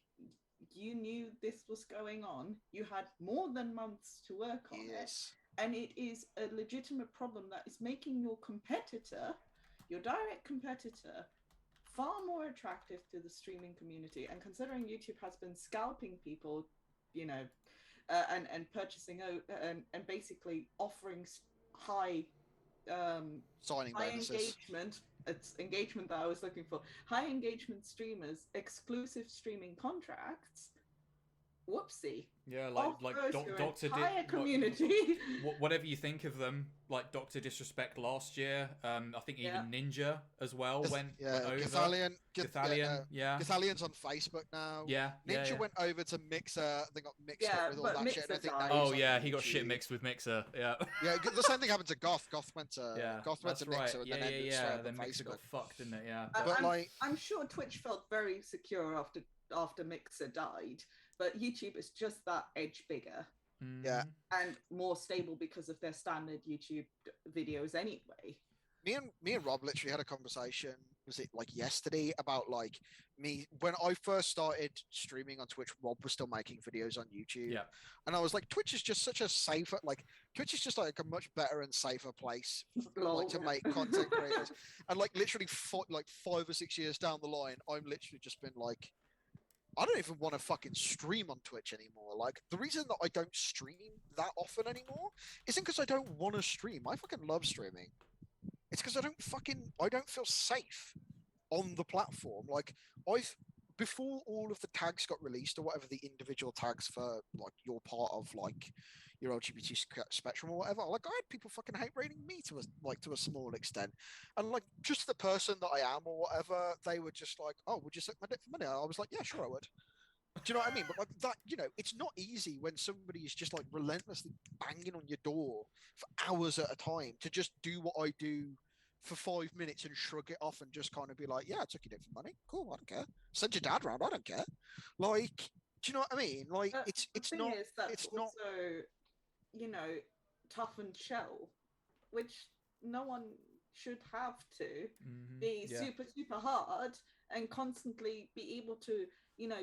you knew this was going on. You had more than months to work on it, and it is a legitimate problem that is making your competitor, your direct competitor, far more attractive to the streaming community. And considering YouTube has been scalping people, you know, and purchasing and basically offering high signing high bonuses. engagement. It's engagement that I was looking for. High engagement streamers, exclusive streaming contracts. Whoopsie. Yeah, Off like goes your Doctor entire community. Whatever you think of them, like Doctor Disrespect last year. I think even Ninja as well went over. Gathalian's on Facebook now. Yeah, Ninja went over to Mixer. They got mixed up with all that Mixer shit. And I think died. now he got shit mixed with Mixer. Yeah. Yeah, the same thing happened to Goth. Goth went to Mixer, right. and then ended straight on Then Mixer Facebook. got fucked, didn't it? Yeah. But I'm sure Twitch felt very secure after Mixer died, but YouTube is just that edge bigger. Yeah. And more stable because of their standard YouTube videos anyway. Me and Rob literally had a conversation, was it like yesterday, about like me when I first started streaming on Twitch. Rob was still making videos on YouTube. Yeah. And I was like, Twitch is just such a safer, like Twitch is just like a much better and safer place like to make content creators. And like literally 5 or 6 years down the line, I'm literally just been like, I don't even want to fucking stream on Twitch anymore. Like, the reason that I don't stream that often anymore isn't because I don't want to stream. I fucking love streaming. It's because I don't feel safe on the platform. Like, before all of the tags got released, or whatever the individual tags for, like, you're part of, like, your LGBT spectrum or whatever, like, I had people fucking hate rating me to a small extent. And, like, just the person that I am or whatever, they were just like, oh, would you suck my dick for money? I was like, yeah, sure I would. Do you know what I mean? But like that, it's not easy when somebody is just like relentlessly banging on your door for hours at a time to just do what I do for 5 minutes and shrug it off and just kind of be like, yeah, I took your dick for money. Cool, I don't care. Send your dad round, I don't care. Like, do you know what I mean? Like, it's not. It's not. Also, toughened shell, which no one should have to be super hard and constantly be able to,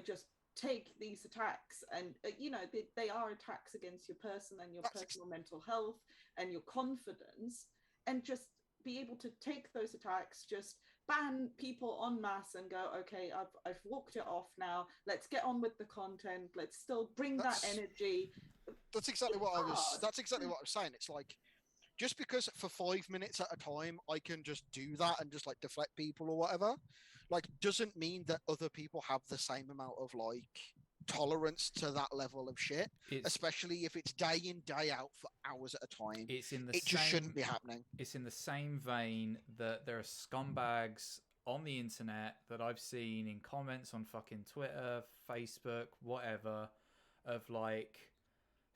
just take these attacks, and they are attacks against your person and your personal mental health and your confidence, and just be able to take those attacks, just ban people en masse and go, okay, I've walked it off now, let's get on with the content, let's still bring that energy. That's exactly what I was saying. It's like, just because for 5 minutes at a time I can just do that and just like deflect people or whatever, like, doesn't mean that other people have the same amount of like tolerance to that level of shit, especially if it's day in, day out for hours at a time. It just shouldn't be happening. It's in the same vein that there are scumbags on the internet that I've seen in comments on fucking Twitter, Facebook, whatever, of like,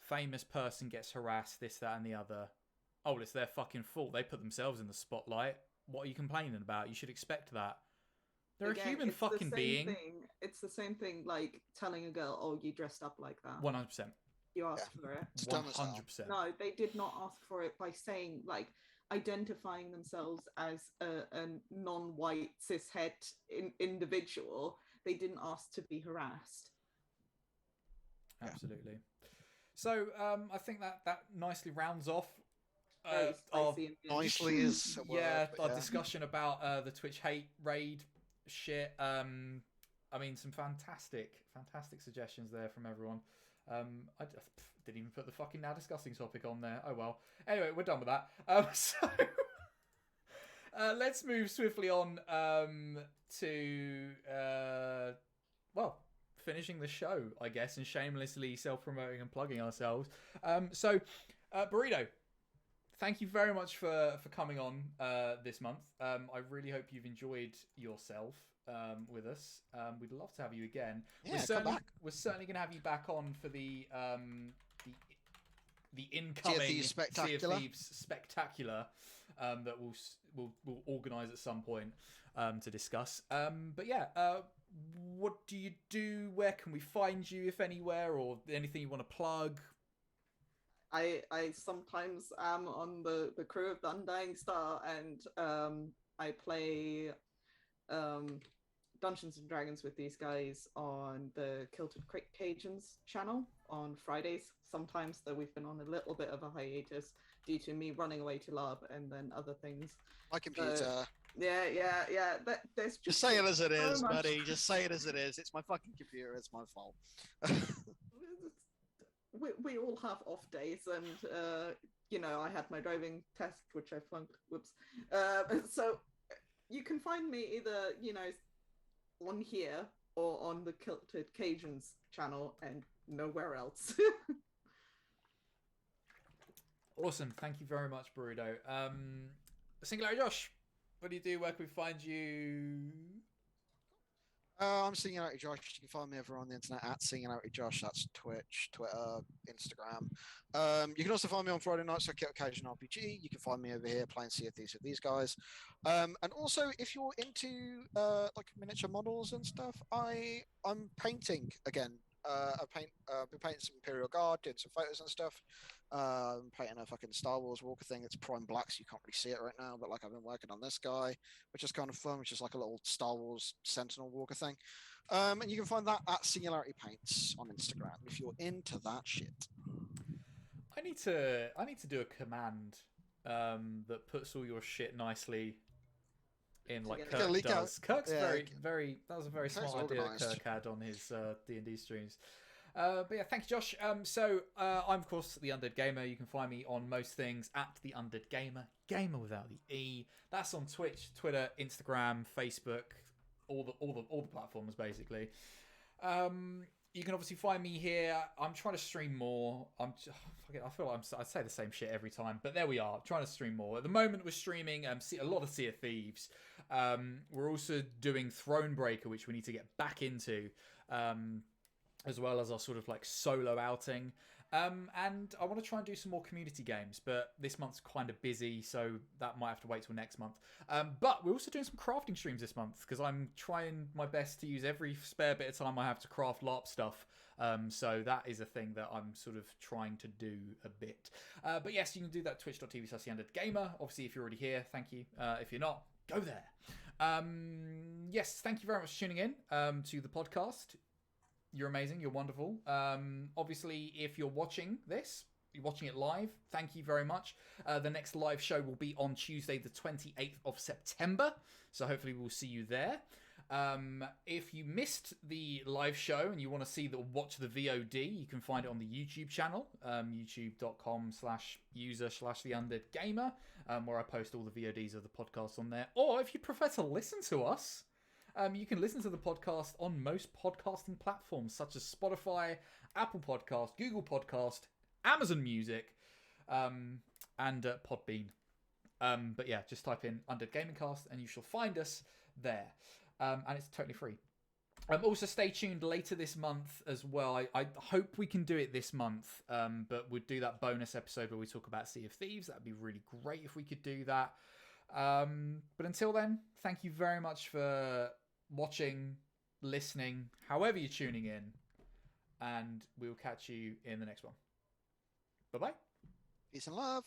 famous person gets harassed, this, that, and the other. Oh, it's their fucking fault. They put themselves in the spotlight. What are you complaining about? You should expect that. They're a human fucking being. It's the same thing like telling a girl, oh, you dressed up like that. 100%. You asked for it. 100%. No, they did not ask for it by saying, like, identifying themselves as a non-white cishet individual. They didn't ask to be harassed. Absolutely. So I think that nicely rounds off our discussion about the Twitch hate raid shit. I mean, some fantastic suggestions there from everyone. I didn't even put the fucking now discussing topic on there. Oh well. Anyway, we're done with that. So let's move swiftly on to finishing the show, I guess, and shamelessly self-promoting and plugging ourselves. So Burrito, thank you very much for coming on this month. I really hope you've enjoyed yourself with us. We'd love to have you again. Yeah, we're certainly going to have you back on for the incoming Sea of Thieves spectacular that we'll organise at some point to discuss. But yeah, what do you do? Where can we find you, if anywhere, or anything you want to plug? I sometimes am on the crew of the Undying Star, and I play Dungeons and Dragons with these guys on the Kilted Cajuns channel on Fridays. Sometimes, though, we've been on a little bit of a hiatus due to me running away to lab and then other things. My computer. Yeah. There's just say it as it is, buddy. Just say it as it is. It's my fucking computer. It's my fault. We all have off days, and I had my driving test, which I flunked. Whoops. So you can find me either, on here or on the Kilted Cajuns channel and nowhere else. Awesome. Thank you very much, Burrito. SingularityJosh, what do you do? Where can we find you? I'm SingularityJosh. You can find me over on the internet at SingularityJosh. That's Twitch, Twitter, Instagram. You can also find me on Friday nights at Occasion RPG. You can find me over here playing Sea of Thieves with these guys. And also, if you're into like miniature models and stuff, I'm painting again. I've been painting some Imperial Guard, doing some photos and stuff. Painting a fucking Star Wars walker thing. It's prime black, so you can't really see it right now. But like, I've been working on this guy, which is kind of fun, which is like a little Star Wars Sentinel walker thing. And you can find that at Singularity Paints on Instagram if you're into that shit. I need to do a command that puts all your shit nicely in like Kirk does. Kirk's very. That was a very smart idea Kirk had on his D&D streams. But yeah, thank you, Josh. So I'm of course the Undead Gamer. You can find me on most things at the Undead Gamer, gamer without the E. That's on Twitch, Twitter, Instagram, Facebook, all the platforms basically. You can obviously find me here. I'm trying to stream more. I feel like I say the same shit every time, but there we are. I'm trying to stream more. At the moment, we're streaming a lot of Sea of Thieves. We're also doing Thronebreaker, which we need to get back into. As well as our sort of like solo outing. And I want to try and do some more community games, but this month's kind of busy, so that might have to wait till next month. But we're also doing some crafting streams this month, because I'm trying my best to use every spare bit of time I have to craft LARP stuff. So that is a thing that I'm sort of trying to do a bit. But yes, you can do that twitch.tv/theundeadgamer. Obviously, if you're already here, thank you. If you're not, go there. Yes, thank you very much for tuning in to the podcast. You're amazing. You're wonderful. Obviously, if you're watching this, you're watching it live, thank you very much. The next live show will be on Tuesday, the 28th of September. So hopefully we'll see you there. If you missed the live show and you want to watch the VOD, you can find it on the YouTube channel, youtube.com/user/theundeadgamer, where I post all the VODs of the podcast on there. Or if you prefer to listen to us, you can listen to the podcast on most podcasting platforms such as Spotify, Apple Podcast, Google Podcast, Amazon Music, and Podbean. But yeah, just type in UndeadGamingCast and you shall find us there. And it's totally free. Also, stay tuned later this month as well. I hope we can do it this month, but we'll do that bonus episode where we talk about Sea of Thieves. That'd be really great if we could do that. But until then, thank you very much for watching, listening, however you're tuning in, and we'll catch you in the next one. Bye bye. Peace and love.